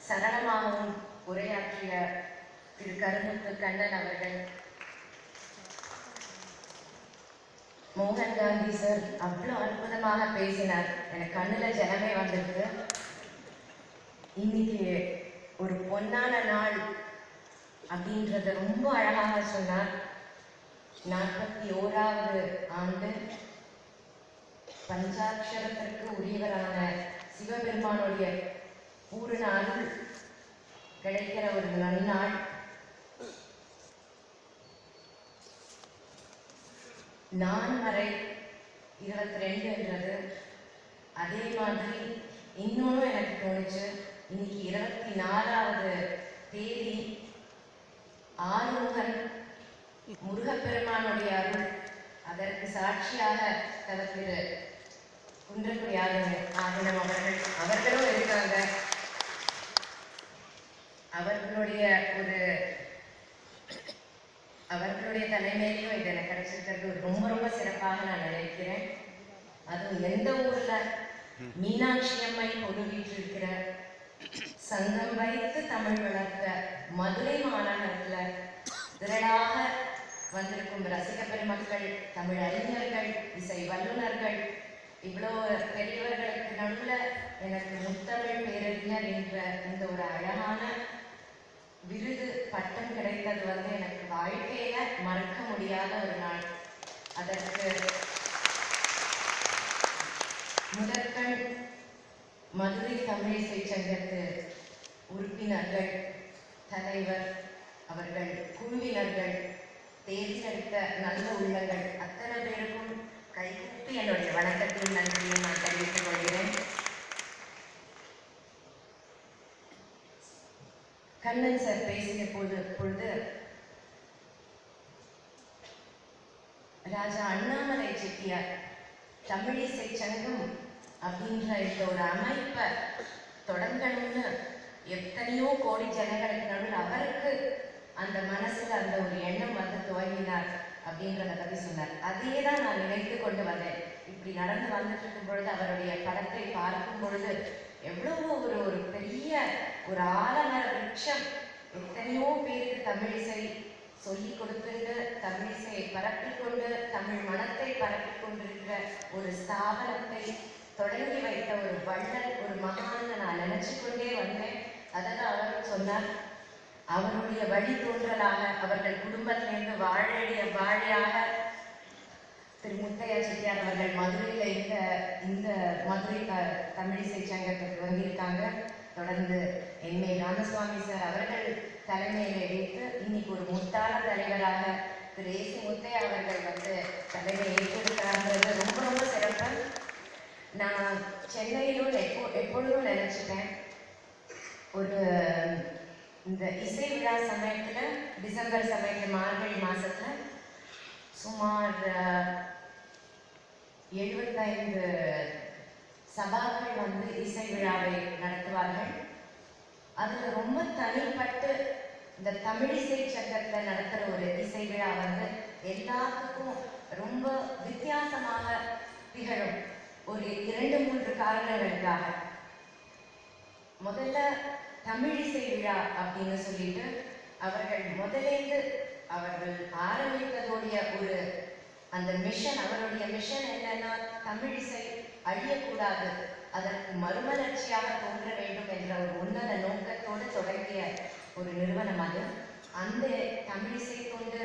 சரளமாகவும் உரையாற்றிய திரு கருமுத்து கண்ணன் அவர்கள், மோகன் காந்தி சார் அவ்வளோ அற்புதமாக பேசினார். எனக்கு கண்ணுல ஜலமே வந்திருக்கு. இன்னைக்கு ஒரு பொன்னான நாள் அப்படின்றத ரொம்ப அழகாக சொன்னார். 41வது ஆண்டு பஞ்சாட்சரத்திற்கு உரியவரான சிவபெருமானுடைய பூரண அருள் கிடைக்கிற ஒரு நன்னாள். நான்மறை 22ன்றது அதே மாதிரி இன்னொன்னும் எனக்கு தோணுச்சு. இன்னைக்கு 24வது தேதி ஆறுமுகன் முருகப்பெருமானுடைய அருள், அதற்கு சாட்சியாக திரு குன்றக்குடி ஆதினம் அவர்களும் இருக்காங்க. அவர்களுடைய தலைமையிலும் இது எனக்கு கிடைச்சிருக்கிறது ரொம்ப ரொம்ப சிறப்பாக நான் நினைக்கிறேன். அதுவும் எந்த ஊர்ல மீனாட்சி அம்மை பொழுவிட்டிருக்கிற சங்கம் வைத்து தமிழ் வளர்த்த மதுரை மாநகரத்துல திரளாக வந்திருக்கும் ரசிக பெருமக்கள், தமிழ் அறிஞர்கள், இசை வல்லுநர்கள், இவ்வளோ பெரியவர்களுக்கு நடுவுல எனக்கு முத்தமிழ் பேரறிஞர் என்ற இந்த ஒரு அழகான விருது பட்டம் கிடைத்தது எனக்கு வாழ்க்கையில மறக்க முடியாத ஒரு நாள். அதற்கு முதற்கண் மதுரை தமிழிசை சங்கத்து உறுப்பினர்கள், தலைவர் அவர்கள், குழுவினர்கள், தேர்ந்தெடுத்த நல்ல உள்ளங்கள் அத்தனை பேருக்கும் கைகூப்பி என்னுடைய வணக்கத்தையும் நன்றியும் நான் தெரிவித்துக் கொள்கிறேன். கண்ணன் சார் பேசிய பொழுது ராஜா அண்ணாமலை செட்டியார் தமிழிசை சங்கம் அப்படின்ற இந்த ஒரு அமைப்பை தொடங்கணும்னு எத்தனையோ கோடி ஜனங்களுக்கு நடுவில் அவருக்கு அந்த மனசுல அந்த ஒரு எண்ணம் துவங்கினார் அப்படின்றத பத்தி சொன்னார். அதே தான் நான் நினைத்து கொண்டு வந்தேன். இப்படி நடந்து வந்துட்டு இருக்கும் பொழுது அவருடைய படத்தை பார்க்கும் பொழுது எவ்வளவு ஒரு பெரிய ஒரு ஆலமர விருட்சம், எத்தனையோ பேருக்கு தமிழிசை சொல்லிக் கொடுத்துட்டு தமிழிசையை பரப்பிக்கொண்டு தமிழ் மனத்தை பரப்பிக் கொண்டிருக்கிற ஒரு ஸ்தாபனத்தை தொடங்கி வைத்த ஒரு வள்ளல், ஒரு மகான்னு நான் நினைச்சு கொண்டே வந்தேன். அதான் அவர் சொன்னார், அவருடைய வழி தோன்றலாக அவர்கள் குடும்பத்திலிருந்து வாழைய வாழையாக திரு முத்தையா செட்டியார் அவர்கள் மதுரையில் இந்த மதுரை தமிழிசை சங்கத்துக்கு வந்திருக்காங்க. தொடர்ந்து எம்.ஏ. ராமசுவாமி சார் அவர்கள் தலைமையில் எடுத்து இன்னைக்கு ஒரு முத்தான தலைவராக திரு ஏசி முத்தையா அவர்கள் தலைமை ஏற்றிருக்கிறாங்கிறது ரொம்ப ரொம்ப சிறப்பு. நான் சென்னையிலும் எப்பொழுதும் நினைச்சிட்டேன், ஒரு இந்த இசை விழா சமயத்துல டிசம்பர் சமயத்துல மார்கழி மாசத்துல சுமார் 75 சபாக்கள் இசை விழாவை நடத்துவார்கள். அதுல ரொம்ப தனிப்பட்டு இந்த தமிழிசை சங்கத்துல நடத்துற ஒரு இசை விழா எல்லாத்துக்கும் ரொம்ப வித்தியாசமாக திகழும். ஒரு 2-3 காரணங்களுக்காக. முதல்ல தமிழிசை விழா அப்படின்னு சொல்லிட்டு அவர்கள் முதலேந்து அவர்கள் ஆரம்பித்ததோடைய ஒரு அந்த மிஷன், அவருடைய மிஷன் என்னன்னா தமிழிசை அழியக்கூடாது, அதற்கு மறுமலர்ச்சியாக தோன்ற வேண்டும் என்ற ஒரு உன்னத நோக்கத்தோடு தொடங்கிய ஒரு நிறுவனம் அது. அந்த தமிழிசை கொண்டு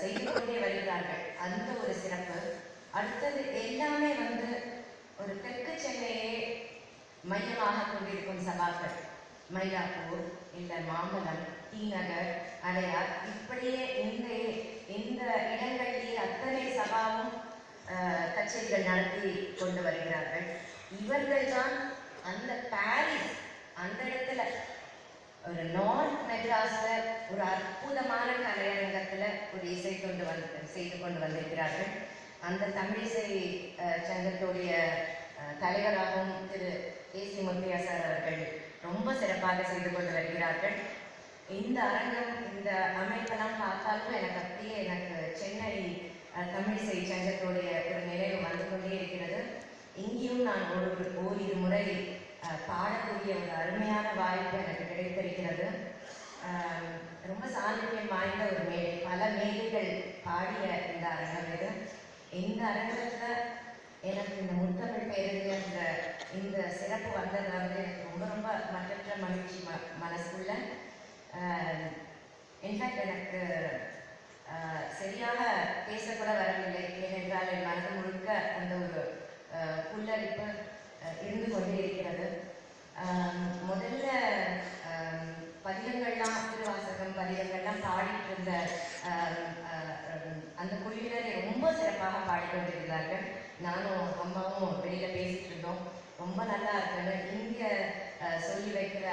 செய்து கொண்டே வருகிறார்கள். அந்த ஒரு சிறப்பு. அடுத்தது எல்லாமே ஒரு தெற்கு சென்னையே மையமாக கொண்டிருக்கும் சபாக்கள், மயிலாப்பூர் இல்லை மாம்பலம், டி நகர், அடையார், இப்படியே இந்த இடங்களிலே அத்தனை சபாவும் கச்சேரிகள் நடத்தி கொண்டு வருகிறார்கள். இவர்கள் தான் அந்த பாரிஸ் அந்த இடத்துல ஒரு நார்த் மெட்ராஸ்ல ஒரு அற்புதமான கலையரங்கத்துல ஒரு இசை செய்து கொண்டு வந்திருக்கிறார்கள். அந்த தமிழிசை சங்கத்துடைய தலைவராகவும் திரு ஏசி முத்தையா சார் அவர்கள் ரொம்ப சிறப்பாக செய்து கொண்டு வருகிறார்கள். இந்த அரங்கம், இந்த அமைப்பெல்லாம் பார்த்தாலும் எனக்கு சென்னை தமிழிசை சங்கத்துடைய ஒரு நினைவு வந்து கொண்டே இருக்கிறது. இங்கேயும் நான் ஓரிரு முறை பாடக்கூடிய ஒரு அருமையான வாய்ப்பு எனக்கு கிடைத்திருக்கிறது. ரொம்ப சாநித்தியம் வாய்ந்த ஒரு மேடை, பல மேடைகள் பாடிய இந்த அரங்கம் இது. இந்த அரங்கத்தில் எனக்கு இந்த முத்தமிழ் பேருந்து இந்த சிறப்பு வந்தது வந்து எனக்கு ரொம்ப ரொம்ப மற்றற்ற மகிழ்ச்சி மனசுக்குள்ள. இன்ஃபேக்ட் எனக்கு சரியாக பேசக்கூட வரவில்லை, ஏனென்றால் என் மனது முழுக்க அந்த ஒரு புல்லரிப்பு இருந்து கொண்டே இருக்கிறது. முதல்ல பதிகங்கள்லாம், திருவாசகம் பதிகங்கள்லாம் பாடிட்டு இருந்த அந்த குழுவினரை ரொம்ப சிறப்பாக பாடிக்கொண்டிருந்தார்கள். நானும் அம்மாவும் வெளியில பேசிட்டு இருந்தோம், ரொம்ப நல்லா இருக்குன்னு. இங்க சொல்லி வைக்கிற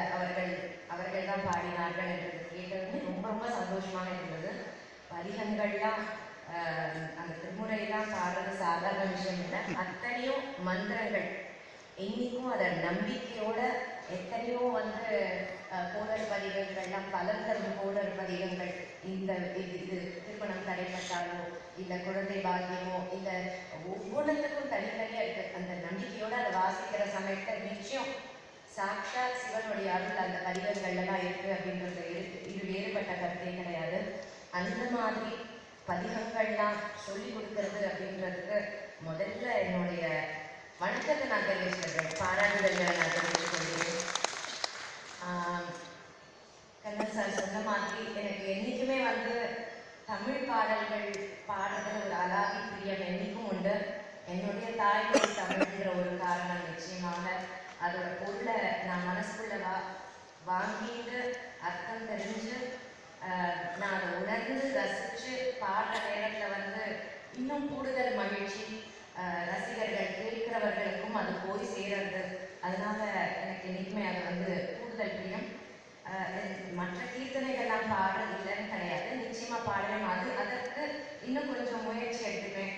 அவர்கள் தான் பாடினார்கள் என்று கேட்டதுமே ரொம்ப ரொம்ப சந்தோஷமாக இருந்தது. பதிகங்கள்லாம் அந்த திருமுறையெல்லாம் பாடுறது சாதாரண விஷயம் இல்லை. அத்தனையும் மந்திரங்கள், இன்னைக்கும் அதை நம்பிக்கையோட எத்தனையோ வந்து கோடர் பதிகங்கள்லாம் பலர் தரும் கோடர் பதிகங்கள். இது திருமணம் தடைப்பட்டாலோ இல்லை குழந்தை பாக்கியமோ இல்லை ஒவ்வொன்றுக்கும் தனித்தனியாக இருக்கு. அந்த நம்பிக்கையோட அதை வாசிக்கிற சமயத்தில் நிச்சயம் சாட்சாத் சிவனுடைய அருள் அந்த பதிகங்கள்லாம் இருக்கு அப்படின்றது இது வேறுபட்ட கருத்தே கிடையாது. அந்த மாதிரி பதிகங்கள்லாம் சொல்லி கொடுக்கறது அப்படின்றதுக்கு முதல்ல என்னுடைய வணக்கத்தை நான் தெரிவிச்சுக்கிறேன், பாராட்டுதல்களை நான் தெரிவித்துக் கொள்கிறேன். கண்ணன் சார் சொன்ன மாதிரி எனக்கு என்றைக்குமே வந்து தமிழ் பாடல்கள் பாடுறதுல ஒரு அலாதி பிரியம் என்றைக்கும் உண்டு. என்னுடைய தாய்மொழி தமிழ்ன்ற ஒரு காரணம் நிச்சயமாக அதோட பொருளை நான் மனசுக்குள்ள வாங்கிட்டு அர்த்தம் தெரிஞ்சு நான் அதை உணர்ந்து ரசித்து பாடுற நேரத்தில் வந்து இன்னும் கூடுதல் மகிழ்ச்சி. ரசிகர்கள் கேட்கிறவர்களுக்கும் அது போய் சேருறது. அதனால எனக்கு இன்னைக்குமே அது வந்து கூடுதல் பிரியம். மற்ற கீர்த்தனைகள்லாம் பாடுறது இல்லைன்னு கிடையாது, நிச்சயமா பாடுவேன். அதற்கு இன்னும் கொஞ்சம் முயற்சி எடுத்துப்பேன்.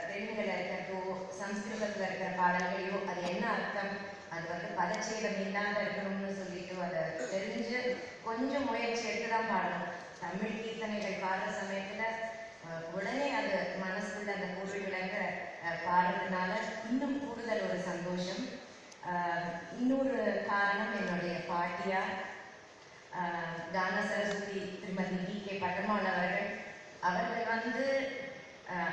தெலுங்குல இருக்கிறதோ சம்ஸ்கிருதத்தில் இருக்கிற பாடல்களையோ அது என்ன அர்த்தம், அது வந்து பதச்சேதம் இல்லாத இருக்கணும்னு சொல்லிட்டு அதை தெரிஞ்சு கொஞ்சம் முயற்சி எடுத்து தான் பாடணும். தமிழ் கீர்த்தனைகள் பாடுற சமயத்தில் உடனே அது மனசுக்குள்ள அந்த பொருள் விளங்க பாடுறதுனால இன்னும் கூடுதல் ஒரு சந்தோஷம். இன்னொரு காரணம், என்னுடைய பாட்டியார் கான சரஸ்வதி திருமதி டி.கே. பட்டம்மாள் அவர்கள் வந்து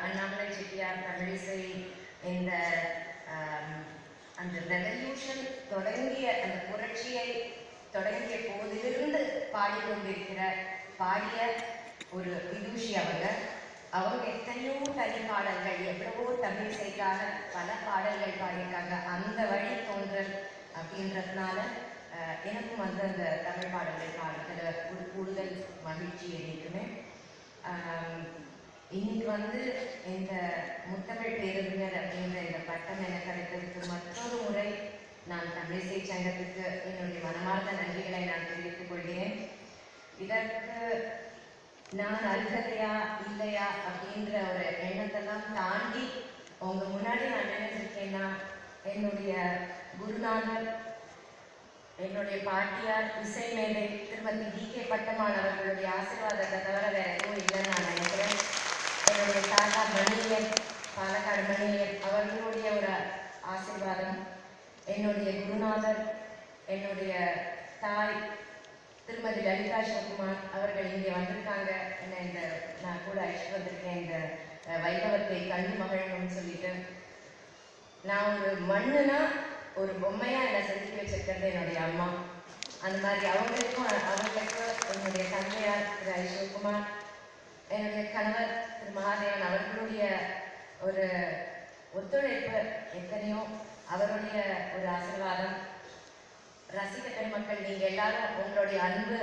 அண்ணாமலை செட்டியார் தமிழிசை இந்த அந்த ரெவல்யூஷன் தொடங்கிய அந்த புரட்சியை தொடங்கிய போதிலிருந்து பாடிய ஒரு விதூஷி அவங்க எத்தனையோ தனி பாடல்கள், எவ்வளவோ தமிழிசைக்காக பல பாடல்கள் பாடியிருக்காங்க. அந்த வழி தோன்றல் அப்படின்றதுனால எனக்கும் வந்து அந்த தமிழ் பாடல்கள் பாடுறதுல ஒரு கூடுதல் மகிழ்ச்சி இருக்குமே. இன்னைக்கு வந்து இந்த முத்தமிழ் பேரறிஞர் அப்படின்ற இந்த பட்டம் எனக்கு கிடைத்ததுக்கு மற்றொரு முறை நான் தமிழிசை சங்கத்துக்கு என்னுடைய மனமார்ந்த நன்றிகளை நான் தெரிவித்துக் கொள்கிறேன். இதற்கு நான் அருகதையா இல்லையா அப்படின்ற ஒரு எண்ணத்தெல்லாம் தாண்டி உங்க முன்னாடி நான் நினைச்சிருக்கேன்னா, என்னுடைய குருநாதர், என்னுடைய பாட்டியார் இசை மேதை திருமதி டி.கே. பட்டம்மாள் அவர்களுடைய ஆசீர்வாதத்தை தவிர வேற எதுவும் இல்லைன்னு நான் நினைக்கிறேன். என்னுடைய தாத்தா மணியன், பாலக்காடு மணியன் அவர்களுடைய ஒரு ஆசீர்வாதம், என்னுடைய குருநாதர், என்னுடைய தாய் திருமதி லலிதா சிவகுமார் அவர்கள் இங்கே வந்திருக்காங்க. என்ன நான் கூட அழைச்சிட்டு வந்திருக்கேன் இந்த வைபவத்தை கண்டு மகிழணும்னு சொல்லிட்டு. நான் ஒரு மண்ணுனா ஒரு பொம்மையா என்னை செதுக்கி வச்சிருக்கிறது என்னுடைய அம்மா. அந்த மாதிரி அவங்களுக்கு என்னுடைய தந்தையார் திரு சிவகுமார், என்னுடைய கணவர் திரு மகாதேவன் அவர்களுடைய ஒரு ஒத்துழைப்பு எத்தனையோ, அவருடைய ஒரு ஆசீர்வாதம், ரசிக பெருமக்கள் நீங்க எல்லாரும் உங்களுடைய அன்பு,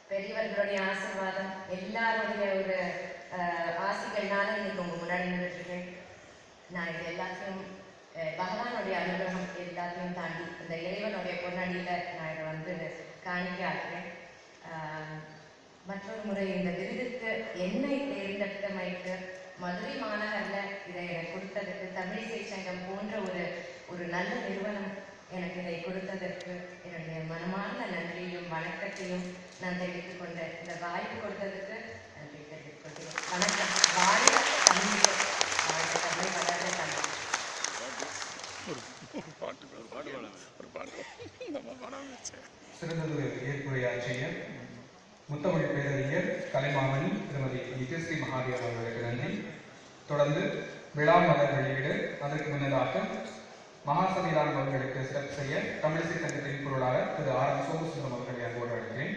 பெரியவர்களுடைய ஆசீர்வாதம், எல்லாருடைய ஒரு ஆசைகள்னால இன்னைக்கு உங்க முன்னாடி நின்றுட்டுருக்கேன். நான் இது எல்லாத்தையும் பகவானுடைய அனுகிரகம் எல்லாத்தையும் தாண்டி இந்த இறைவனுடைய பொன்னடியில நான் இதை வந்து காணிக்க ஆக்குறேன். மற்றொரு முறை இந்த விருதுக்கு என்னை தேர்ந்தெடுத்தமைக்கு மதுரை மாநகரில் இதை எனக்கு கொடுத்ததுக்கு தமிழிசை சங்கம் போன்ற ஒரு நல்ல நிறுவனம் எனக்கு இதை கொடுத்ததற்கு என்னுடைய மனமார்ந்த நன்றியையும் வணக்கத்தையும் நான் தெரிவித்துக் கொண்ட இந்த வாய்ப்பு கொடுத்ததற்கு நன்றி தெரிவித்துக் கொள்கிறேன். வணக்கம். வாழ்க தமிழ், வாழ்க தமிழ், வளர்க தமிழ்.
சிறந்ததொரு ஏற்புரையாற்றிய முத்தமிழ் பேரறிஞர் கலைமாமணி திருமதி நித்யஸ்ரீ மகாதேவ் அவர்களுக்கு நன்றி. தொடர்ந்து விழா மலர் வெளியீடு, அதற்கு முன்னதாக மகாசன்னிதானம் அவர்களுக்கு சிறப்பு செய்ய தமிழிசை சங்கத்தின் பொருளாளர் திரு ஆர் சோமசுந்தரம் அவர்களை அன்போடு அழைக்கிறேன்.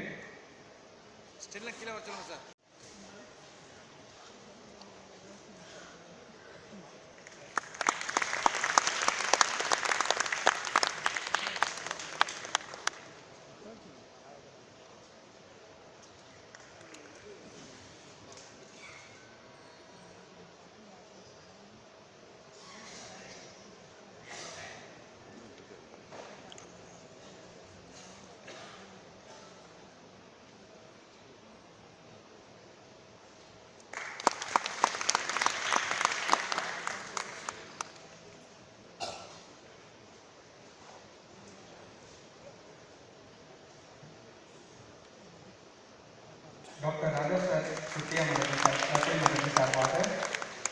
டாக்டர் ராஜா சார் சுத்தியா மன்றத்தின் சார்பாக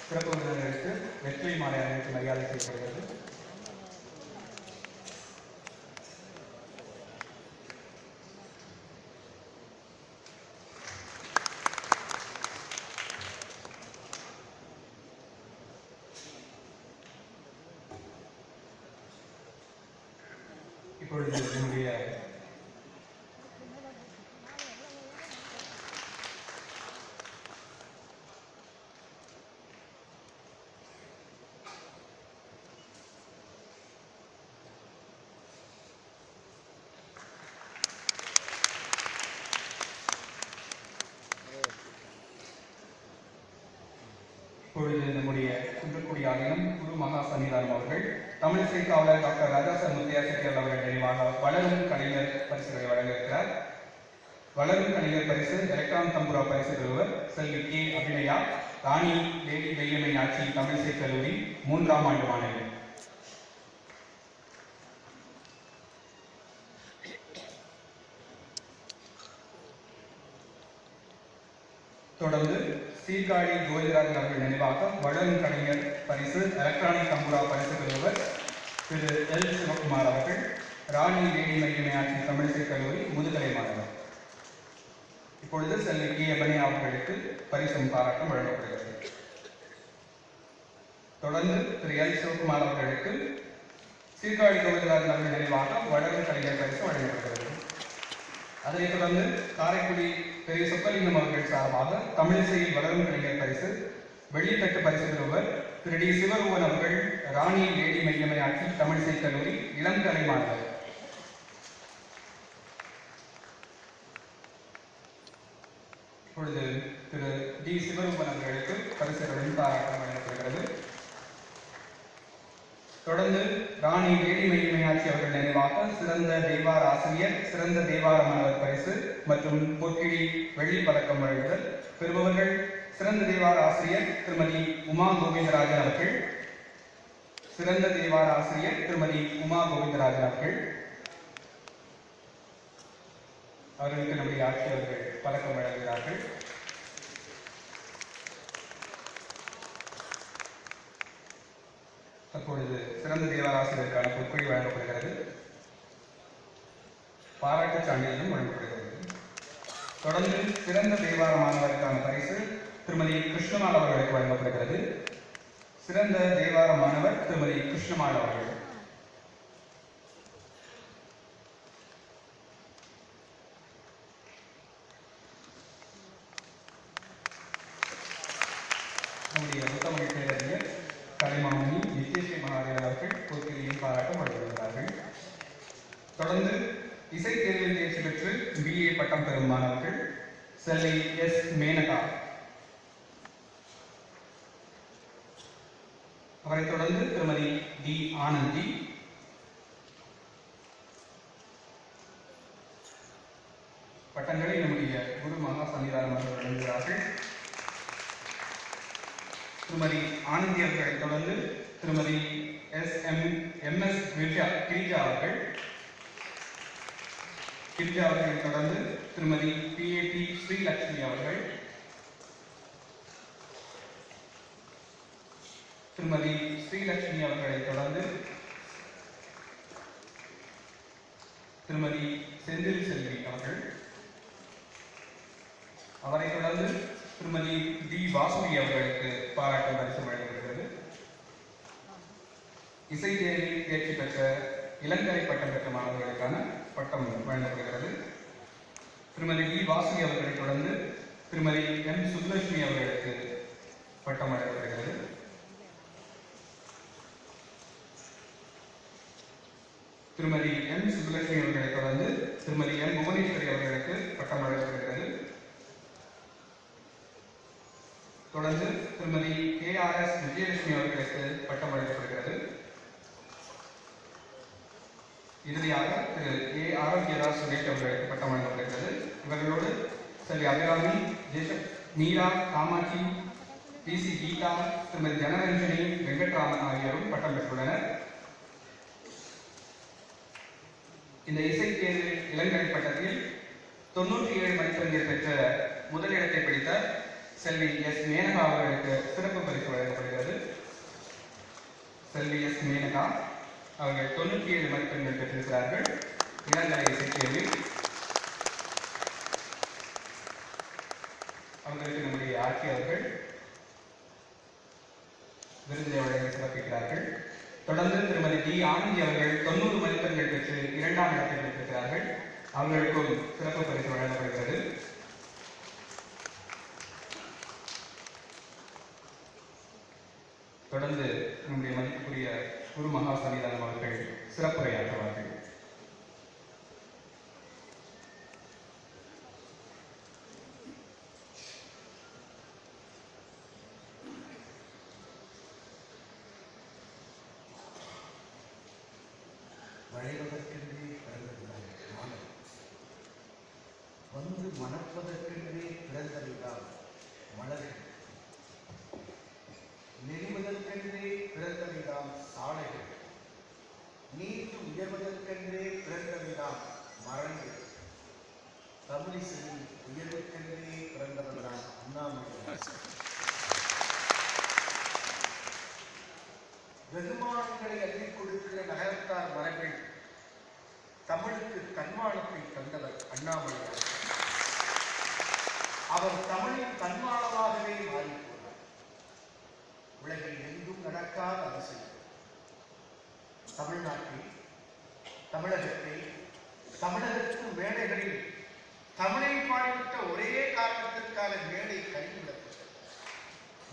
சிறப்பு விருந்தினருக்கு வெற்றி மாலை அணிவித்து மரியாதை செய்யப்படுகிறது. இப்பொழுது என்னுடைய இப்பொழுது நம்முடைய குன்றக்குடி ஆதீனம் குரு மகா சன்னிதானம் அவர்கள் தமிழிசை காவலர் டாக்டர் ராஜாசர் முத்தையா செட்டியார் அவர்கள் நினைவாக வளரும் கலைஞர் பரிசுகளை வழங்க இருக்கிறார். வளரும் கலைஞர் பரிசு எலக்ட்ரான் தம்புரா பரிசு பெறுவர் செல்வி கே அபிநயா, ராணி லேடி வெய்யமை ஆட்சி தமிழிசை கல்லூரி 3ஆம் ஆண்டு மாணவி. தொடர்ந்து சீர்காழி கோவிந்தராஜன் அவர்கள் நினைவாக வளரும் கலைஞர் பரிசு எலக்ட்ரானிக் தம்புரா பரிசு பெறுவர் திரு எல் சிவகுமார் அவர்கள், ராணி லேடி மையமை ஆட்சி தமிழிசை கல்லூரி முதுகலை மாணவர். இப்பொழுது செல்வி கே அபிநயா அவர்களுக்கு பரிசும் பாராட்டும் வழங்கப்படுகிறது. தொடர்ந்து திரு எல் சிவகுமார் அவர்களுக்கு சீர்காழி கோவிந்தராஜன் அவர்கள் நினைவாக வளரும் கலைஞர் பரிசு வழங்கப்படுகிறது. அதனைத் தொடர்ந்து காரைக்குடி பெரிய சொக்கலிங்கம் அவர்கள் சார்பாக தமிழிசையில் வளரும் கலைஞர் பரிசு வெள்ளித்தட்டு பரிசு பெறுவர் திரு டி சிவரூபன் அவர்கள், ராணி லேடி மையமை ஆட்சி தமிழிசை கல்லூரி இளங்கலை மாணவர். இப்பொழுது திரு டி சிவரூபன் அவர்களுக்கு பரிசுகளுடன் பாராட்டம் வழங்கப்படுகிறது. தொடர்ந்து ராணி லேடி மையமை ஆட்சி அவர்கள் நினைவாக சிறந்த தேவார ஆசிரியர், சிறந்த தேவார மாணவர் பரிசு மற்றும் பொற்கிழி வெள்ளி பதக்கம் வழங்குதல் பெறுபவர்கள் சிறந்த தேவார ஆசிரியர் திருமதி உமா கோவிந்தராஜன் அவர்கள், சிறந்த தேவார ஆசிரியர் திருமதி உமா கோவிந்தராஜன் அவர்கள். அவர்களுக்கு நம்முடைய ஆட்சியர்கள் பதக்கம் வழங்குகிறார்கள். தற்பொழுது சிறந்த தேவார ஆசிரியருக்கான பொற்கொழி வழங்கப்படுகிறது. பாராட்டுச் சான்றிதழும் வழங்கப்படுகிறது. தொடர்ந்து சிறந்த தேவார மாணவருக்கான பரிசு திருமதி கிருஷ்ணமால் அவர்களுக்கு வழங்கப்படுகிறது. சிறந்த தேவார மாணவர் திருமதி கிருஷ்ணமால் அவர்கள். நம்முடைய முத்தமிழ் பேரறிஞர் கலைமாமணி நித்யஸ்ரீ மகாதேவ் அவர்கள் பொற்கிழியின் பாராட்டம் வழங்குகிறார்கள். தொடர்ந்து இசை தேர்வில் தேர்ச்சி பெற்று BA பட்டம் பெறும் மாணவர்கள் செல்வி எஸ் மேனகா. அவரைத் தொடர்ந்து திருமதி டி ஆனந்தி. பட்டங்களை நம்முடைய குரு மகா சன்னிதானம் அவர்கள் வழங்குகிறார்கள். திருமதி ஆனந்தி அவர்களைத் தொடர்ந்து திருமதி MS கிரிஜா அவர்களை தொடர்ந்து திருமதி PAT ஸ்ரீலட்சுமி அவர்கள், திருமதி ஸ்ரீலட்சுமி அவர்களை தொடர்ந்து திருமதி செந்தில் செல்வி அவர்கள், அவரை தொடர்ந்து திருமதி D வாசுகி அவர்களுக்கு பாராட்டு பரிசு வழங்கப்படுகிறது. இசை தேர்வில் தேர்ச்சி பெற்ற இளங்கலை பட்டம் பெற்ற மாணவர்களுக்கான பட்டம் வழங்கப்படுகிறது. திருமதி D வாசுகி அவர்களை தொடர்ந்து திருமதி M சுப்லட்சுமி அவர்களுக்கு பட்டம் வழங்கப்படுகிறது. திருமதி M சுப்லட்சுமி அவர்களை தொடர்ந்து திருமதி M புவனேஸ்வரி அவர்களுக்கு பட்டம் வழங்கப்படுகிறது. தொடர்ந்து திருமதி KRS விஜயலட்சுமி அவர்களுக்கு பட்டம் வழங்கப்படுகிறது. இறுதியாக திரு A ஆரோக்கியதாஸ் சுரேஷ் அவர்களுக்கு பட்டம் வழங்கப்படுகிறது. இவர்களோடு செல்வி அபிராமி, மீரா, காமாட்சி, PC கீதா, திருமதி ஜனரஞ்சனி, வெங்கட்ராமன் ஆகியோரும் பட்டம் பெற்றுள்ளனர். இந்த இசை தேர்வில் இளங்கலை பட்டத்தில் 97 மதிப்பெண்கள் பெற்ற முதலிடத்தை பிடித்த செல்வி S மேனகா அவர்களுக்கு சிறப்பு பரிசு வழங்கப்படுகிறது. செல்வி S மேனகா அவர்கள் 97 மதிப்பெண்கள் பெற்றிருக்கிறார்கள் இளங்கலை இசை தேர்வில். அவர்களுக்கு நம்முடைய ஆட்சி அவர்கள் விருதை வழங்கி சிறப்பிக்கிறார்கள். தொடர்ந்து திருமதி D ஆனந்தி அவர்கள் 90 மதிப்பெண்கள் பெற்று 2ஆம் இடத்தை பெற்றிருக்கிறார்கள். அவர்களுக்கும் சிறப்பு பரிசு வழங்கப்படுகிறது. தொடர்ந்து நம்முடைய மதிப்புக்குரிய குரு மகா சன்னிதானம் அவர்கள் சிறப்புரையாற்றுவார்கள்.
வளைவதற்கென்றே பிறந்ததுதான் மாணவன், வந்து மணப்பதற்கென்றே பிறந்ததுதான் மலர்கள், நெறிவதற்கென்றே பிறந்தவைதான் சாலைகள், நீட்டு உயர்வதற்கென்றே பிறந்தவைதான் மரங்கள், தமிழிசையில் உயர்வுக்கென்றே பிறந்தவர்தான் அண்ணாமலை. வெகுமானங்களை அள்ளிக் கொடுக்கிற நகரத்தார் மரங்கள், தமிழுக்கு தன்மானத்தை தந்தவர் அண்ணாமலை. அவர் தமிழின் தன்மானமாகவே மாறிப்போனார். உலகில் எங்கும் நடக்காத அதிசயம். தமிழ்நாட்டில், தமிழகத்தில், தமிழகத்து மேடைகளில் தமிழை பாடிவிட்ட ஒரே காரணத்திற்கான மேடை கைவிடப்பட்டது.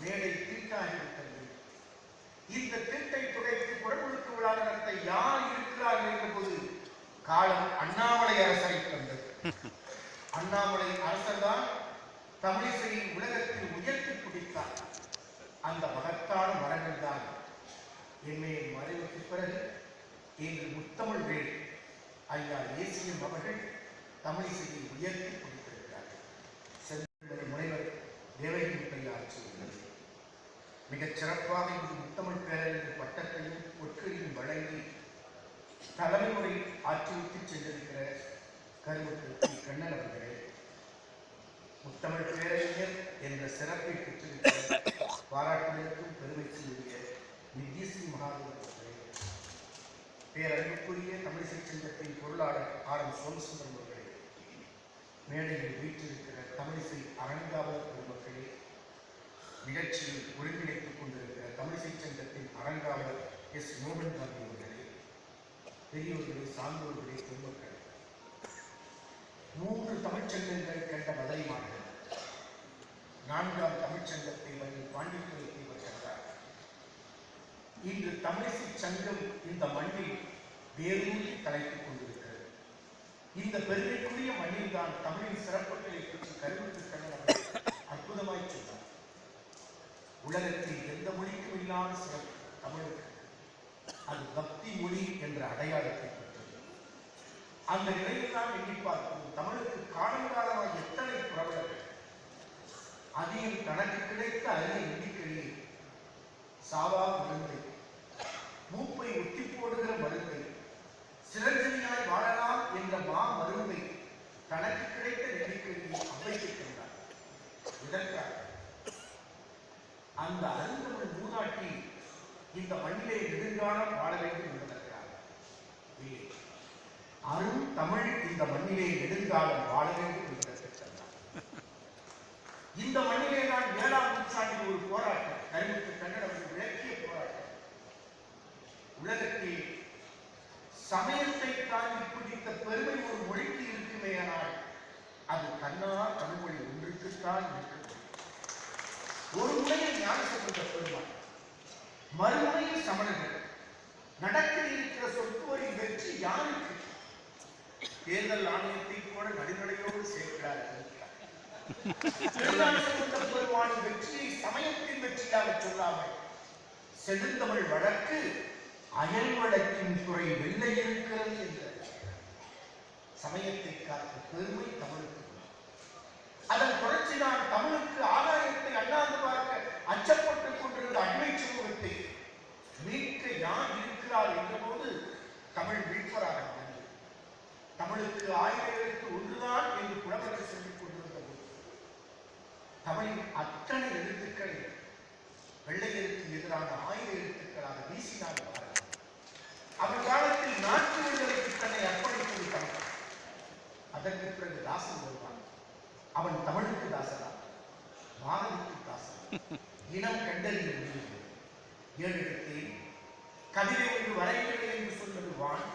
மேடை தீட்டாகிவிட்டது. இந்த தீட்டை துடைத்து குடமுழுக்கு விழா நடத்த யார் இருக்கிறார்கள் என்ற போது காலம் அண்ணாமலை அரசரை தந்தது. அண்ணாமலை அரசர்தான் தமிழிசையை உலகத்தில் உயர்த்தி பிடித்தார். அந்த மகத்தான மரங்கள் தான் எம்ஏ மறைவுக்கு பிறகு இன்று முத்தமிழ் வேல் ஐயா ஏசியம் அவர்கள் தமிழிசையை உயர்த்தி பிடித்திருக்கிறார்கள். செந்தமிழ் முனைவர் தேவகிரி ஆட்சியுள்ளது. மிகச் சிறப்பாக இந்த முத்தமிழ் பேரறிஞர் பட்டத்தையும் பொற்களையும் வழங்கி தலைமுறை ஆட்சிவிட்டு சென்றிருக்கிற கருமூர்த்தி கண்ணன் அவர்களே, முத்தமிழ் பேரறிஞர் என்ற சிறப்பை பெற்றிருக்கிற பாராட்டுதலுக்கும் பெருமைக்கு உரிய நித்யஸ்ரீ மகாதேவன் அவர்களே, பேரன்புக்குரிய தமிழிசை சங்கத்தின் பொருளாளர் R.M. சோமசுந்தரம் அவர்களே, மேடையில் வீற்றிருக்கிற தமிழிசை அரங்காவலர் பெருமக்களே, நிகழ்ச்சியில் ஒருங்கிணைத்துக் கொண்டிருக்கிற தமிழிசை சங்கத்தின் அரங்காவலர் S. மோகன் காந்தி அவர்களே, பெரியோர்களே, சான்றோர்களே, பெருமக்களே, 3 தமிழ்ச்சங்கங்கள் கண்ட மதுரை மாநகர் 4ஆம் தமிழ்ச்சங்கத்தை வழி பாண்டித்துறைக்கு வருகிறார். இன்று தமிழிசை சங்கம் இந்த மண்ணில் வேரூன்றி தலைத்துக் கொண்டிருக்கிறது. இந்த பெருமைக்குரிய மண்ணில் தான் தமிழின் சிறப்புகளை பற்றி கருவுக்கு கண்ணன் அற்புதமாய் சொன்னார். உலகத்தில் எந்த மொழிக்கும் இல்லாத சிறப்பு தமிழுக்கு. அது பக்தி மொழி என்ற அடையாளத்தை பெற்றது. அந்த நிலையில் நாம் எண்ணி பார்ப்போம், தமிழுக்கு காலங்காலமாக எத்தனை புரவலர்கள், அதில் தனக்கு கிடைத்த அரிய எண்ணிக்கையில் சாவா விழுந்து மூப்பை ஒட்டி போடுகிற மருந்தை, சிரஞ்சனியாய் வாழலாம் என்ற மருந்தை தனக்கு கிடைத்த நெருக்கடியை அவைத்திருக்கின்றார். இதற்காக அந்த அருந்தமிழ் மூதாட்டி இந்த மண்ணிலே நெடுங்காலம் வாழ வேண்டும் என்பதற்காக அரும் தமிழ் இந்த மண்ணிலே நெடுங்காலம் வாழ வேண்டும் என்பதற்காக இந்த மண்ணிலே தான் 7ஆம் நூற்றாண்டில் ஒரு போராட்டம், கருமுத்து கன்னடம் விளக்கிய போராட்டம். உலகத்தில் சமயத்தை தாங்கி பிடித்த பெருமை ஒரு மொழிக்கு இருக்குமேயானால் அது கண்ணார் தமிழ்மொழி ஒன்றுக்குத்தான் இருக்கிறது. ஒரு முறையில் ஞானசம்பந்த பெருமாள், மறுமுறையில் சமணர்கள். நடக்க இருக்கிற சொற்போரின் வெற்றி யாருக்கு? தேர்தல் ஆணையத்தை கூட நடுநடையோடு சேர்க்கிறார்கள். ஞானசம்பந்த பெருமாளின் வெற்றியை சமயத்தின் வெற்றியாக சொல்லாமல் செழுந்தமிழ் வழக்கு அயல் வழக்கின் துறை வெள்ளை இருக்கிறது என்ற சமயத்தை காத்த பெருமை தமிழுக்கு. அதன் தொடர்ச்சிதான் தமிழுக்கு ஆதாயத்தை அண்ணாந்து பார்க்க அச்சப்பட்டுக் கொண்டிருந்த அடிமை சமூகத்தை மீட்க யார் இருக்கிறார் என்ற போது தமிழ் மீட்பராக தமிழுக்கு 1000 எழுத்து ஒன்றுதான் என்று புலவர்கள் சொல்லிக் கொண்டிருந்த போது தமிழின் அத்தனை எழுத்துக்களை வெள்ளையருக்கு எதிரான 1000 எழுத்துக்களாக வீசினார். அவர் காலத்தில் நாட்டு விடுதலைக்கு தன்னை அர்ப்பணித்தது தமிழ். அதற்கு பிறகு தாசன் வருவான். அவன் தமிழுக்கு தாசனா, பாரதிக்கு தாசன். இனம் கண்டறிய முடியும். 7 எழுத்தில் கவிதை ஒன்று வரைகிறது என்று சொன்னது வான்.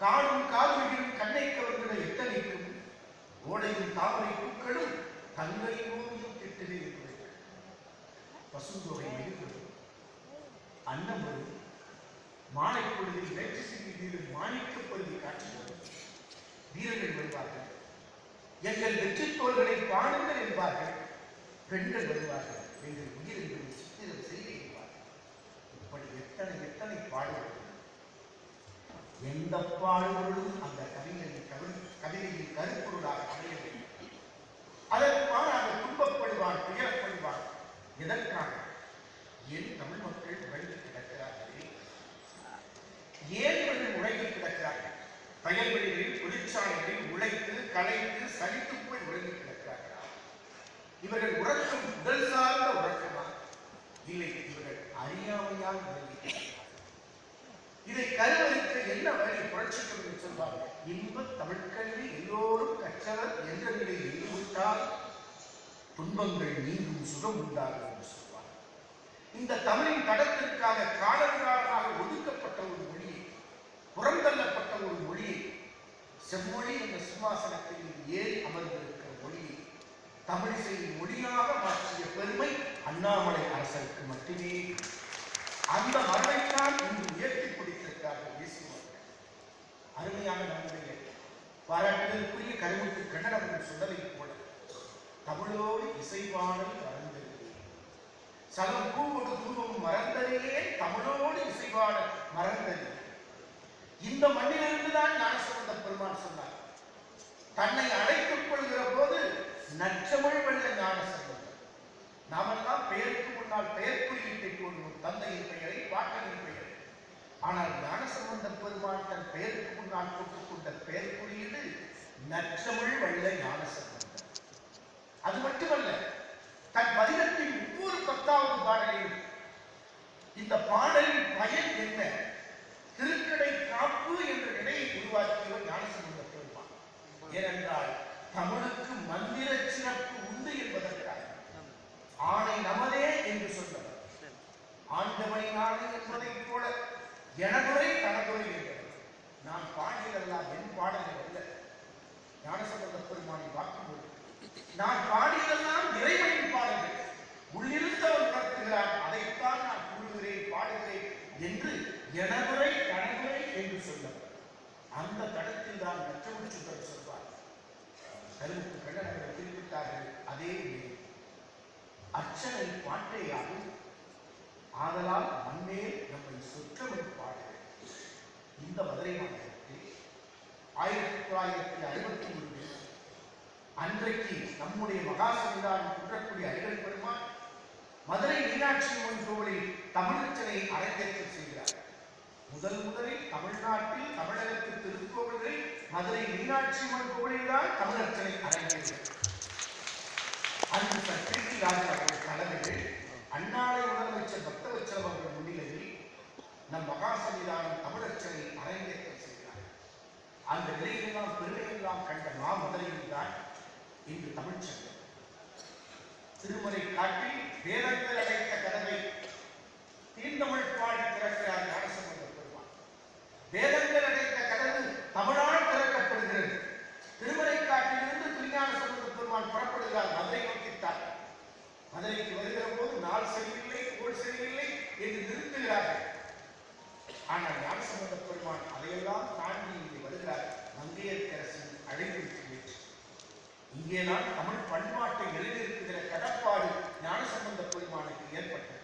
காடும் காதுமையும் கண்ணை கவர்கிற எத்தனைக்கும் ஓடையும் தாமரை பூக்களும் தங்களை ஓவியம் திட்டவே இருக்கிறது. பசுந்தோகை எழுகிறது. அன்னம் வரும். மாலை பொழுதில் வேற்று சிங்கி மீது மாணிக்கப்பகுதி காட்சி வரும். வீரர்கள் வருவார்கள். எங்கள் வெற்றி தோள்களை பாடுங்கள் என்பார்கள். பெண்கள் வருவார்கள். எங்கள் உயிர் என்பதை சித்திரம் செய்ய என்பார்கள். இப்படி எத்தனை பாடுகள். எந்த பாடுகளும் அந்த கவிதையின் கருப்பொருளாக அமைய வேண்டும். அதற்கு மாறாக துன்பப்படுவான், துயரப்படுவான். எதற்காக? ஏன் தமிழ் மக்கள் உழைந்து கிடக்கிறார்களே? ஏன் இவர்கள் உழைந்து கிடக்கிறார்கள்? வயல்வெளிகளில், தொழிற்சாலைகளில் உழைத்து களைத்து சலித்து போய் உழைந்து கிடக்கிறார்களா? இவர்கள் உறக்கம் உடல் சார்ந்த உறக்கமா? இல்லை, இவர்கள் அறியாமையால் உழைக்கிறார்கள். இதை கருவறுக்க என்ன வழி? புரட்சிகள் சொல்வார்கள். இன்ப தமிழ்கல்வி எல்லோரும் கற்றவர் என்ற நிலையில் ஈடுபட்டால் துன்பங்கள் நீங்கும், சுகம் உண்டாகும் என்று சொல்வார். இந்த தமிழின் தடத்திற்காக காலகாலமாக ஒதுக்கப்பட்ட ஒரு மொழியை, புறந்தள்ளப்பட்ட ஒரு மொழியை, செம்மொழி என்ற சிம்மாசனத்தில் ஏறி அமர்ந்திருக்கிற மொழியை தமிழிசையின் மொழியாக மாற்றிய பெருமை அண்ணாமலை அரசருக்கு மட்டுமே. அந்த மரபைத்தான் இன்று உயர்த்தி பிடித்திருக்கிறார்கள் பேசுவார்கள். அருமையான நண்பர்களே, பாராட்டுதலுக்குரிய கருமுத்து கன்னடம் சுடலை போல தமிழோடு இசைவானல் மறந்தது. சலம் பூவோடு தூவம் மறந்ததே தமிழோடு இசைவானல் மறந்தது. இந்த மண்ணிலிருந்துதான் ஞானசம்பந்த பெருமான் சொன்னார். தன்னை அழைத்துக் கொள்கிற போது நற்றமிழ் வெள்ள ஞானசம்பந்தர். நாமெல்லாம் பெயருக்கு முன்னால் பெயர் குறியீட்டை கொள்வோம், தந்தையின் பெயரை, பாட்டனின் பெயரை. ஆனால் ஞானசம்பந்த பெருமான் தன் பெயருக்கு முன்னால் போட்டுக்கொண்ட பெயர் குறியீடு நற்றமிழ் வெள்ள ஞானசம்பந்தர். அது மட்டுமல்ல, தன் பதிகத்தின் ஒவ்வொரு 10வது பாடலிலும் இந்த பாடலின் பயன் என்ன, திருக்கடை காப்பு என்ற நிலையை உருவாக்கியவர் ஞானசம்பந்த பெருமான். ஏனென்றால் தமிழுக்கு மந்திர சிறப்பு உண்டு என்பதற்காக ஆணை நமதே என்று சொன்னவர். ஆண்டவனின் ஆணை என்பதை போல எனதுரை தனதுரை என்றவர். நான் பாடியதெல்லாம் என் பாடல்கள் அல்ல, ஞானசம்பந்த பெருமானின் வாக்குமொழி. நான் பாடியதெல்லாம் இறைவனின் பாடல்கள். உள்ளிருந்தவர் உணர்த்துகிறார், அதைத்தான் நான் கூறுகிறேன், பாடுகிறேன் என்று எனதுரை தனதுரை என்று சொன்னவர். அந்த தடத்தில் தான் நற்றமிழ்ச்சுதர் சொல்வார். கருமுத்து கன்னடர்கள் குறிப்பிட்டார்கள். அதே அர்ச்சனை பாட்டையாகும், ஆதலால் மண்மேல் நம்மை சொற்றமிழ் பாடுகள். இந்த மதுரை மாவட்டத்தில் 1953 அன்றைக்கு நம்முடைய மகாசன்னிதானம் குன்றக்குடி அடிகள் பெருமான் மதுரை மீனாட்சி அம்மன் கோவிலில் தமிழச்சனை அரங்கேற்றம் செய்கிறார். முதலில் தமிழ்நாட்டில் தமிழகத்து திருக்கோவில்களில் மதுரை மீனாட்சி அம்மன் கோவிலில் தான் தமிழர்ச்சனை அரங்கேறியது. அன்று சத்யஜி ராஜா அவர்கள் தலைமையில் அன்னாரை முதலமைச்சர் பக்தவச்சலம் அவர்கள் முன்னிலையில் நம் மகா சன்னிதானம் தமிழர்ச்சனை அரங்கேற்றம் செய்தார். அந்த நிலையிலெல்லாம் பெருமையெல்லாம் கண்ட மாமதுரையில் தான் இன்று தமிழ்ச்சங்கம். திருமலை காட்டில் வேதங்கள் அடைத்த கதவை தீர்ந்தமிழ் பாடி திறக்கிறார் ஞானசம்பந்த பெருமான். வேதங்கள் அடைத்த கதவு தமிழால் திறக்கப்படுகிறது. திருமலை காட்டிலிருந்து திருஞான சம்பந்த பெருமான் புறப்படுகிறார், மதுரை நோக்கித்தார். மதுரைக்கு வருகிற போது நாள் சரியில்லை, கோள் சரியில்லை என்று நிறுத்துகிறார்கள். ஆனால் ஞானசம்பந்த பெருமான் அதையெல்லாம் தாண்டி இங்கே வருகிறார். மங்கையர்க்கரசின் அழைப்பிற்கு ஏற்று இங்கேதான் தமிழ் பண்பாட்டை நிலைநிறுத்துகிற கடப்பாடு ஞானசம்பந்த பெருமானுக்கு ஏற்பட்டது.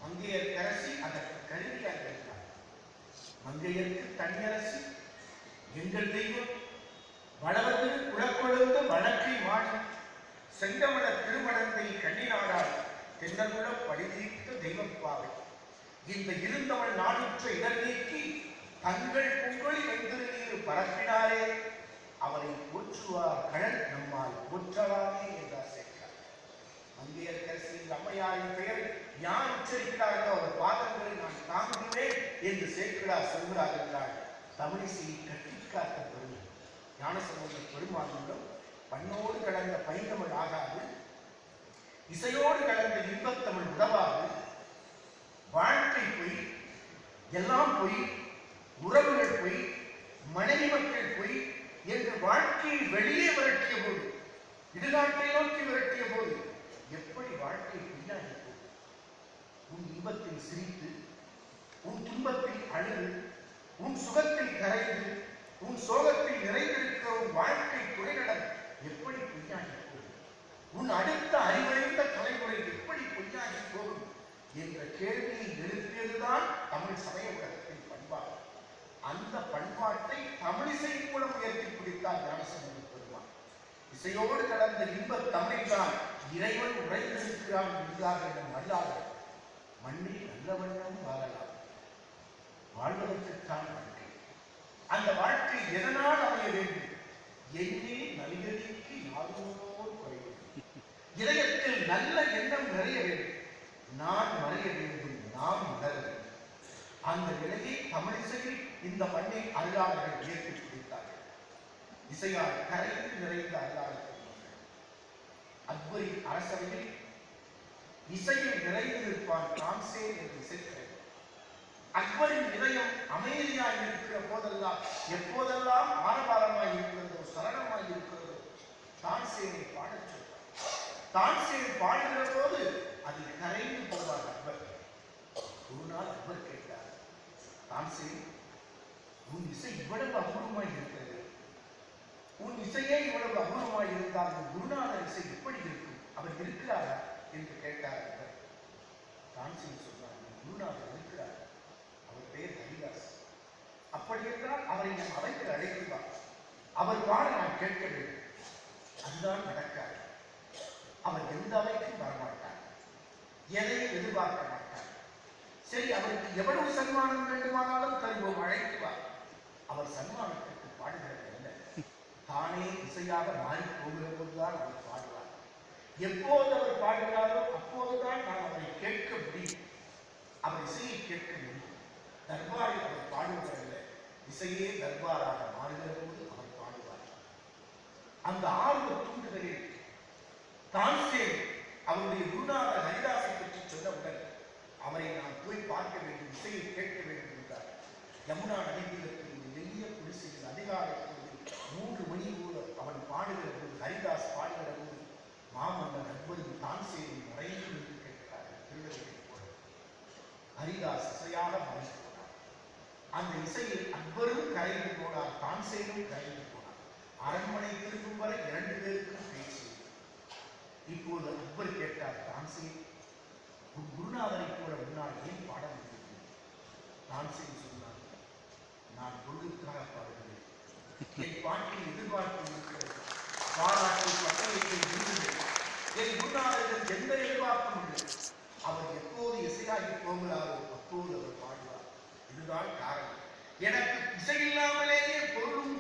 மங்கையர்க்கரசி அதற்கு கருவியாக இருக்கிறார். மங்கையருக்கு தனியரசி எங்கள் தெய்வம் வளவது குளக்கொழுந்த வழக்கை மாடி செங்கமல திருமணத்தை கண்ணினாடால் தென்னகுளம் படிதீர்த்த தெய்வப்பாவை இந்த இருந்தவள் நாடுற்ற இடர் நீக்கி தங்கள் பொங்கலை வெந்திருநீர் பரப்பினாரே அவரை போற்றுவார் கழல் நம்மால் போற்றலாமே என்றார் சேர்க்கிறார். மங்கையர்க்கரசியின் அம்மையாரின் பெயரை யார் உச்சரிக்கிறார்களோ அவர் பாதங்களை நான் தாங்குவேன் என்று சேர்க்கிறார் சொல்கிறார் என்றால் தமிழிசையை கட்டிக்காத்த பெருமை ஞானசம்பந்த பெருமானிடம் பண்ணோடு கலந்த பைந்தமிழ் ஆகாது, இசையோடு கலந்த இன்பத்தமிழ் உறவாது, வாழ்க்கை பொய், எல்லாம் பொய், உறவுகள் பொய், மனைவி மக்கள் பொய் என்று வாழ்க்கையை வெளியே விரட்டிய போது, இடுகாட்டை நோக்கி விரட்டிய போது எப்படி வாழ்க்கை பின்னாடி போகும்? உன் இன்பத்தில் சிரித்து, உன் துன்பத்தில் அழுது, உன் சுகத்தில் கரைந்து, உன் சோகத்தில் நிறைந்திருக்கிற உன் வாழ்க்கை துறைநடம் எப்படி பொய்யாகி போகும்? உன் அடுத்த அறிவறிந்த தலைமுறை எப்படி பொய்யாகி போகும் என்ற கேள்வியை எழுப்பியதுதான் தமிழ் சமய உலகத்தின் பண்பாடு. அந்த பண்பாட்டை தமிழிசை மூலம் உயர்த்தி பிடித்தார் ஞானசம்பந்த பெருமான். இசையோடு கலந்த இன்ப தமிழ்தான் இறைவன் உறைந்திருக்கிறான் என்றார்கள் அல்லாதவர். மண்ணில் நல்ல வண்ணம் வாழலாம், வாழ்வதற்குத்தான் வாழ்க்கை. அந்த வாழ்க்கை எதனால் அமைய வேண்டும்? எண்ணே நல்கதிக்கு யாதோர் குறைவு. இதயத்தில் நல்ல எண்ணம் நிறைய வேண்டும், நான் மறைய வேண்டும், நாம் உணர வேண்டும். அந்த நிலையை தமிழிசையில் இந்த மண்ணை அருளாளர்கள் உயர்த்தி பிடித்தார்கள். இசையால் கரைந்து நிறைந்த அருளாளர்கள் அக்பரின் அரசவையில் இசையில் நிறைந்து நிற்பான் தான்சேன் என்று இசைக்கிறது. அக்பரின் இதயம் அமைதியாய் இருக்கிற போதெல்லாம், எப்போதெல்லாம் ஆரவாரமாய் இருக்கிறதோ, சரணமாய் இருக்கிறதோ, தான்சேனை பாடச் சொல்றார். தான்சேன் பாடுகிற போது அதில் கரைந்து போவார் அக்பர். ஒரு நாள் அக்பர் கேட்டார், தான்சேன், உன் இசை இவ்வளவு அபூர்வமாய் இருக்கிறது, உன் இசையே இவ்வளவு அபூர்வமாய் இருந்தால் உன் குருநாதர் இசை எப்படி இருக்கும், அவர் இருக்கிறாரா என்று கேட்டார் அக்பர். தான்சேன் சொன்னார், குருநாதர் இருக்கிறார், அவர் பெயர் ஹரிதாஸ். அப்படி என்றால் அவரை நம் அவைக்கு அழைக்கிறார், அவர் பாட நான் கேட்க வேண்டும். அதுதான் நடக்காது. அவர் எந்த அவைக்கும் வரமாட்டார், எதையும் எதிர்பார்க்க மாட்டார். சரி, அவருக்கு எவ்வளவு சன்மானம் வேண்டுமானாலும் தருவோம், அழைக்குவார். அவர் சன்மானத்திற்கு பாடுகிறது அல்ல, தானே இசையாக மாறி போகிற போதுதான் அவர் பாடுவார். எப்போது அவர் பாடுகிறாரோ அப்போதுதான் நாம் அவரை கேட்க முடியும், அவர் இசையை கேட்க முடியும். தர்பாரில் அவர் பாடுவதில்லை, இசையே தர்பாராக மாறுகிற போது அவர் பாடுவார். அந்த ஆர்வ தூண்டுதலில் தான்சேன் அவருடைய குருநாதர் ஹரிதாஸை பற்றி சொன்னவுடன் அவரை நான் போய் பார்க்க வேண்டும், இசையை கேட்க வேண்டும் என்றார். யமுனா நதித்தீரத்தில் எளிய குடிசையில் அதிகாலையில் 3 மணி போல அவன் பாடுகிற போது, ஹரிதாஸ் பாடுகிற போது மாமன்னர் அக்பரின் தான்சேனின் மறைந்து நின்று கேட்கிறார்கள். திருடர்களை போல ஹரிதாஸ் இசையாக மறைந்து போனார். அந்த இசையில் அக்பரும் கரைந்து போனார், தான்சேனும் கரைந்து போனார். அரண்மனை திரும்பும் வரை 2 பேருக்கும் பேச்சு. இப்போது அக்பர் கேட்டார், தான்சேன், குருநாதரை போல முன்னால் ஏன் பாட முடியும்? தான்சேன் சொன்னார், நான் பொருளுக்காக பாடுகிறேன், என் பாட்டில் எதிர்பார்ப்பு இருக்கிறது, பாராட்டு பட்டயத்தை விரும்புகிறேன், என் குருநாதரிடம் எந்த எதிர்பார்ப்பும் இல்லை. அவர் எப்போது இசையாகி போகிறாரோ அப்போது அவர் பாடுவார் இதுதான் காரணம். எனக்கு இசையில்லாமலேயே பொருளும்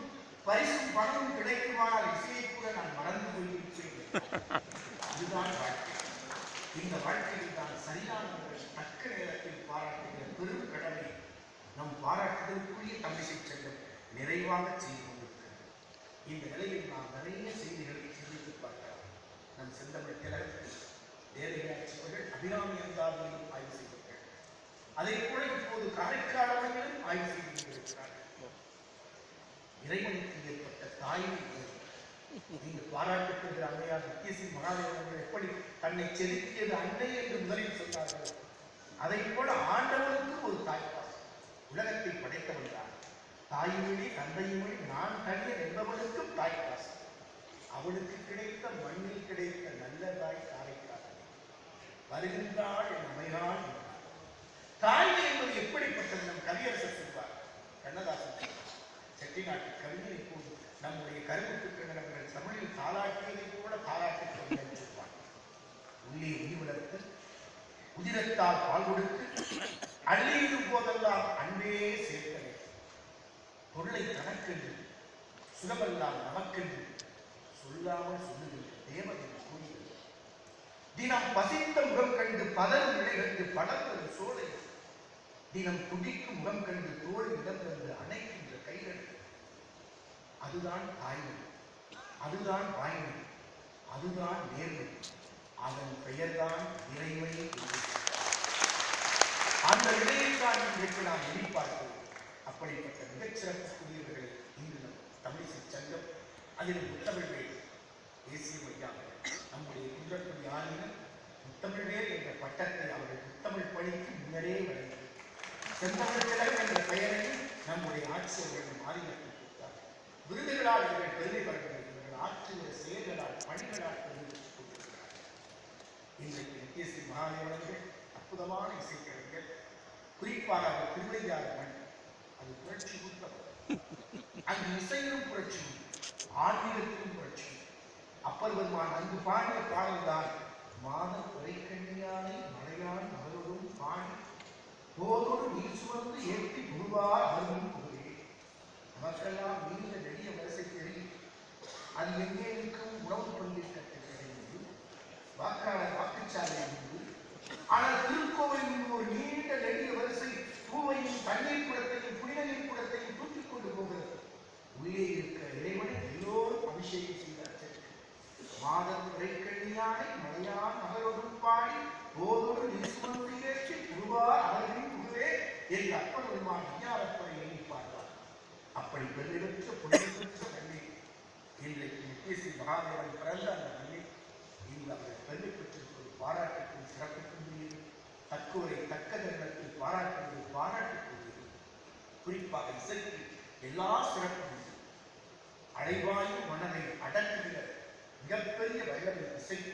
பரிசும் பணமும் கிடைக்குமானால் இசையை கூட நான் மறந்து போயிருப்பேன். இதுதான் வாழ்க்கை. இந்த வாழ்க்கையில் தான் சரியானவர்கள் தக்க நேரத்தில் பாராட்டுகிற பெரும் கடமை நம் பாராட்டுதலுக்குரிய தமிழிசை செல்வம் நிறைவாக செய்து கொண்டிருக்கிறது. இந்த நிலையில் நாம் நிறைய செய்திகளை சிந்தித்து பார்க்கலாம். நம் செந்தமிழ் திலகத்தில் தேவையாட்சியவர்கள் அபிராமி அந்தாதியிலும் ஆய்வு செய்வார்கள். அதை போல இப்போது காரைக்காலிலும் ஆய்வு செய்து கொண்டிருக்கிறார்கள். இறைவனுக்கு ஏற்பட்ட தாய்மை நீங்கள் பாராட்டுகிற அன்னையார் நித்யஸ்ரீ மகாதேவர்கள் எப்படி தன்னை செலுத்தியது அன்னை என்று முதலில் சொன்னார்கள். அதை போல ஆண்டவனுக்கு ஒரு தாய்ப்பால் உலகத்தை படைத்தவன் தான். தாயுமொழி தந்தையுமொழி நான் தனியன் என்பவனுக்கும் தாய்ப்பாசம். அவனுக்கு கிடைத்த மண்ணில் கிடைத்த நல்ல தாய் காரைக்கால் வருகின்றாள் என் அமையாள். தாய்மை என்பது எப்படிப்பட்டது? நம் கவியரசர் சொல்வார், கண்ணதாசன் செட்டிநாட்டு கவிஞரை போது நம்முடைய கருவுக்கு கிணறுகள் தமிழில் தாளாட்டியதை கூட தாளாட்டிக் கொண்டிருப்பார். உள்ளே உயிர் வளர்த்து உதிரத்தால் பால் கொடுத்து அள்ளியிடும் போதெல்லாம் அன்பே சேர்த்தனை பொருளை தனக்கென்று சுகமெல்லாம் நமக்கென்று சொல்லாமல் சொல்லுகின்ற தேவதை கூறுகிறது. தினம் பசித்த முகம் கண்டு பதறும் நிலைகண்டு படர்ந்தது சோலை, தினம் துடிக்கும் முகம் கண்டு தோல் இடம் கண்டு அணைக்கின்ற கைகள். அதுதான் தாய்மை, அதுதான் வாய்மை, அதுதான் நேர்மை. அதன் பெயர்தான் இறைமை. அந்த நிலையில் தான் இன்றைக்கு நாம் எதிர்பார்க்கிறோம். அப்படிப்பட்ட மிகச்சிறப்புக்குரியவர்களை இன்று நம் தமிழிசை சங்கம் அதில் முத்தமிழ்வேல் தேசிய மையம் நம்முடைய குன்றக்குடி ஆளுநர் முத்தமிழ்வேல் என்ற பட்டத்தை அவர்கள் முத்தமிழ் பணிக்கு முன்னரே வழங்கினார். செந்தமிழ் திலகம் என்ற பெயரையும் நம்முடைய ஆட்சியர்கள் மாறிவிட்டு கொடுத்தார். விருதுகளால் இவர்கள் பெருமை படுகிறார்கள். ஆற்றுகிற செயல்களால் பணிகளால் பெருமை கொண்டிருக்கிறார். இன்றைக்கு நித்யஸ்ரீ மகாதேவர்கள் அற்புதமான இசைக்கலைஞர். குறிப்பாக அவர் திருவையாறு மண் அது புரட்சி கொடுத்தவர். அங்கு இசையிலும் புரட்சி, ஆன்மீகத்திலும் புரட்சி. அப்பர் பெருமான் அங்கு பாடிய பாடல்தான் மாத துறைக்கண்ணியானை மலையான் மகளோடும் பாடி போதோடு நீர் சுமந்து ஏற்றி குருவார் அவர்களும் புகழே. நமக்கெல்லாம் நீண்ட நெடிய வரிசை தெரியும். அது எங்கே இருக்கும்? உணவு பள்ளிக்கட்டை கிடையாது, வாக்காளர் வாக்குச்சாலை உண்டு. ஆனால் திருக்கோவிலில் ஒரு நீண்ட நெடிய வரிசை பூவையும் தண்ணீர் குடத்தையும் புனித நீர் குடத்தையும் தூக்கிக் கொண்டு போகிறது. உள்ளே இருக்கிற இறைவனை எல்லோரும் அபிஷேகம் செய்தார்கள். மாதம் துறைக்கண்ணியானை மலையான் மகளோடும் பாடி போதோடு நீர் சுமந்து ஏற்றி குருவார் அவர்களின் புகழே என்று அப்பர் பெருமான் விஞ்ஞானப்பரை எண்ணி பார்த்தார். அப்படி பெருமைபெற்ற புனிதபெற்ற கண்ணி இன்றைக்கு நித்யஸ்ரீ மகாதேவன் பிறந்த அந்த கண்ணி இங்கு அவர்கள் பெருமை பெற்றிருப்பது பாராட்டுக்கும் சிறப்புக்குரியது. தக்குவரை தக்க தருணத்தில் பாராட்டுவது பாராட்டுக்குரியது. குறிப்பாக இசைக்கு எல்லா சிறப்பும் அடைவாயும் மனதை அடக்குகிற மிகப்பெரிய வல்லமை இசைக்கு.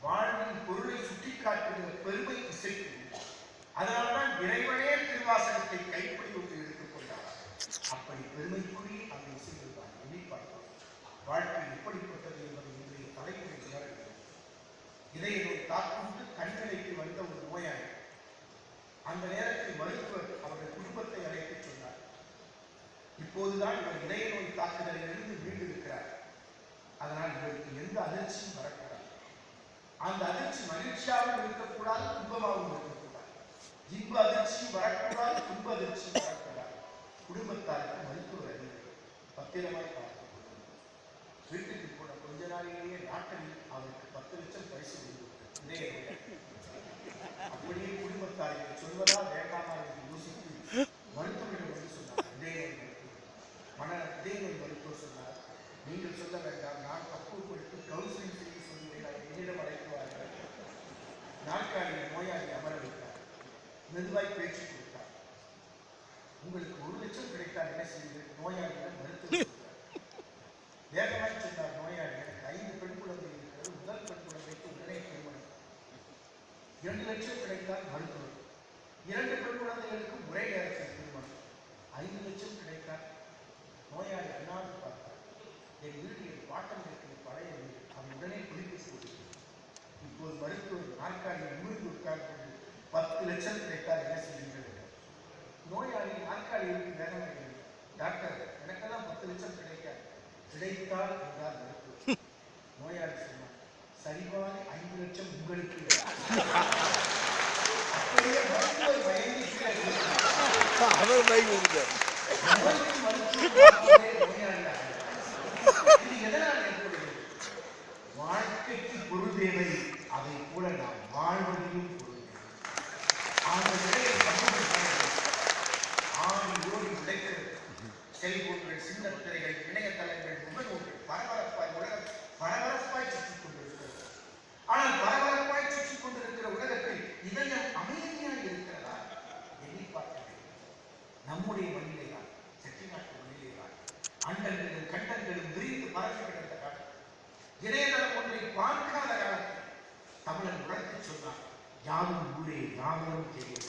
வாழ்வின் பொருளை சுட்டிக்காட்டுகிற பெருமை இசைக்கு. அதனால்தான் இறைவனே திருவாசகத்தை கைப்பிடி ஒன்று எடுத்துக் கொண்டார். அப்படி பெருமைக்குரிய அந்த இசைகள் தான் எண்ணி பார்த்தார். வாழ்க்கை எப்படிப்பட்டது என்பதை இன்றைய தலைமுறை உணர்கிறது. இதய நோய் தாக்குண்டு கண்நிலைக்கு வந்த ஒரு நோயாளி. அந்த நேரத்தில் மருத்துவர் அவருடைய குடும்பத்தை அழைத்து சொன்னார், இப்போதுதான் இவர் இதய நோய் தாக்குதலிலிருந்து மீண்டிருக்கிறார். அதனால் இவருக்கு எந்த அதிர்ச்சியும் வரக்கூடாது. அந்த அதிர்ச்சி மகிழ்ச்சியாகவும் இருக்கக்கூடாது, துன்பமாகவும் இருக்கக்கூடாது. இன்ப அதிர்ச்சியும் வரக்கூடாது, துன்ப அதிர்ச்சியும் வரக்கூடாது. குடும்பத்தாருக்கு மருத்துவர் அறிஞர் பத்திரமாய் பார்த்துக் கொள்ளும். வீட்டுக்கு போன கொஞ்ச நாளிலேயே நாட்டில் அவருக்கு 10 லட்சம் பரிசு கொடுத்து அப்படியே குடும்பத்தாரை சொல்வதா வேண்டாமா என்று யோசித்து மருத்துவர்கள் வந்து சொன்னார். இதய நோய் மருத்துவர் சொன்னார், நீங்கள் சொல்ல வேண்டாம், நான் பக்குவப்படுத்தி கவுன்சிலிங் செய்ய சொல்லுவேன், என்னிடம் அழைக்குவார்கள். நாற்காலியில் நோயாளி அமர வைத்தார். மெதுவாய் பேச்சு கொடுத்தார். உங்களுக்கு 1 லட்சம் கிடைத்தால் என்ன செய்வீர்கள்? நோயாளியிடம் மருத்துவர் வேகமாய் சொன்னார். நோயாளி, எனக்கு 5 பெண் குழந்தை இருக்கிறது. முதல் பெண் குழந்தைக்கு உடனே திருமணம். 2 லட்சம் கிடைத்தால் மருத்துவர். 2 பெண் குழந்தைகளுக்கு ஒரே நேரத்தில் திருமணம். 5 லட்சம் கிடைத்தால் நோயாளி அண்ணாந்து பார்த்தார். என் வீடு என் பாட்டம் இருக்கிற பழைய வீடு, அவன் உடனே குளிப்பு செய்து. இப்போது மருத்துவர் நாற்காலியை நிமிர்ந்து உட்கார்ந்து 10 லட்சம் கிடைத்தால் என்ன செய்வீர்கள்? நோயாளி நாற்காலிக்கு வேலை டாக்டர் எனக்கெல்லாம் 10 லட்சம் கிடைக்காது, கிடைத்தால் என்றால் மருத்துவ. நோயாளி சொன்னார், சரிவான 5 லட்சம் உங்களுக்கு. அப்படியே மருத்துவர் பயந்து
அவர் பைக் கொடுத்தார்.
இது எதனால் ஏற்படுகிறது? வாழ்க்கைக்கு பொருள் தேவை, அதை போல நாம் வாழ்வதையும் பொருள் தேவை. அந்த நிலையை ஆணியோடு உடைக்கிறது. செல்போன்கள், சின்னத்திரைகள், இணையதளங்கள், முகநூல்கள் பரபரப்பாய் உலகம் பரபரப்பாய் சுற்றிக் கொண்டிருக்கிறது. ஆனால் பரபரப்பாய் சுற்றிக் கொண்டிருக்கிற உலகத்தில் இதயம் அமைதியாக இருக்கிறதா? எண்ணி பார்க்க வேண்டும். நம்முடைய மண்ணிலே தான், செட்டிநாட்டு மண்ணிலே தான் அண்டங்களும் கண்டங்களும் விரிந்து பரவி கிடந்த காலம், இணையதளம் ஒன்றை பார்க்காத காலத்தில் தமிழன் உணர்த்தி சொன்னார், யாரும் ஊரே யாரும் தெரியும்.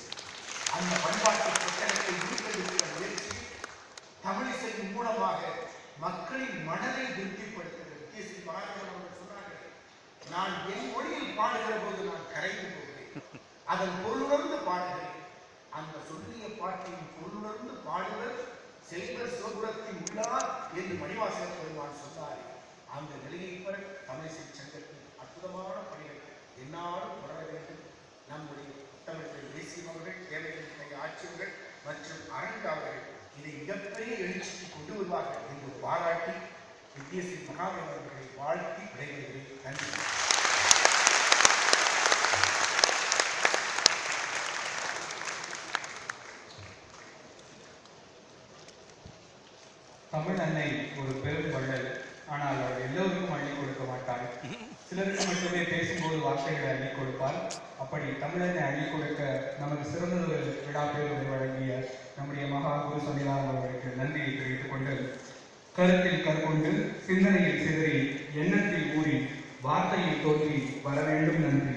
அந்த பண்பாட்டு புத்தகத்தை மீட்டெடுக்கிற முயற்சி தமிழிசையின் மூலமாக மக்களின் மனதை திருப்திப்படுத்துகிறது. கே.சி. மகாதேவன் அவர்கள் சொன்னார்கள், நான் என் மொழியில் பாடுகிற போது நான் கரைந்து போகிறேன், அதன் பொருளுணர்ந்து பாடுகிறேன். அந்த சொல்லிய பாட்டின் பொருளுணர்ந்து பாடுவர் செல்வர் சிவபுரத்தில் உள்ளார் என்று மணிவாசகர் பெருமான் சொன்னார். அந்த நிலையை பெற தமிழிசை சங்கத்தின் அற்புதமான பணிகள் என்னாலும் தொடர வேண்டும். நம்முடைய தமிழர்கள் தேசியம் அவர்கள், தேவையான ஆட்சியர்கள் மற்றும் அரங்கு அவர்கள் இதை மிகப்பெரிய எழுச்சிக்கு கொண்டு வருவார்கள் என்று பாராட்டி வித்யஸ்ரீ மகாதேவன் அவர்களை வாழ்த்தி விடைபெறுகிறேன். நன்றி.
தமிழ் அன்னை ஒரு பெரும் வள்ளல். ஆனால் அவள் எல்லோருக்கும் அள்ளி கொடுக்க மாட்டாள். சிலருக்கு மட்டுமே பேசும்போது வார்த்தைகளை அள்ளி கொடுப்பாள். அப்படி தமிழனை அள்ளி கொடுக்க நமது சிறந்ததொரு விழா பேருரை வழங்கிய நம்முடைய மகா குரு சன்னிதானம் அவர்களுக்கு நன்றியை தெரிவித்துக் கொண்டு, கருத்தில் கற்கொண்டு சிந்தனையில் சிதறி எண்ணத்தில் ஊறி வார்த்தையில் தோன்றி வர வேண்டும் நன்றி.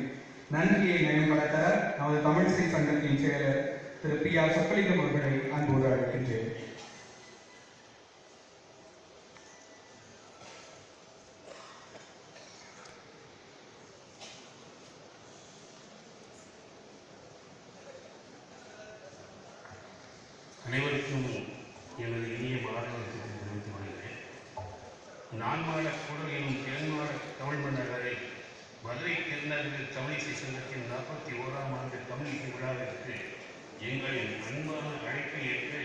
நன்றியை மேம்பட தர நமது தமிழிசை சங்கத்தின் செயலர் திரு பி.ஆர். சொக்கலிங்கம் அவர்களை அன்போடு அழைக்கின்றேன்.
அனைவருக்கும் எனது இனிய மாதவத்தை தெரிவித்துக் கொள்கிறேன். நான்மாட கூடல் எனும் தென்மாட தமிழ் மன்னரை மதுரை திருநகரில் தமிழிசை சங்கத்தின் 41ஆம் ஆண்டு தமிழிசை விழாவிற்கு எங்களின் அன்பான அழைப்பை ஏற்று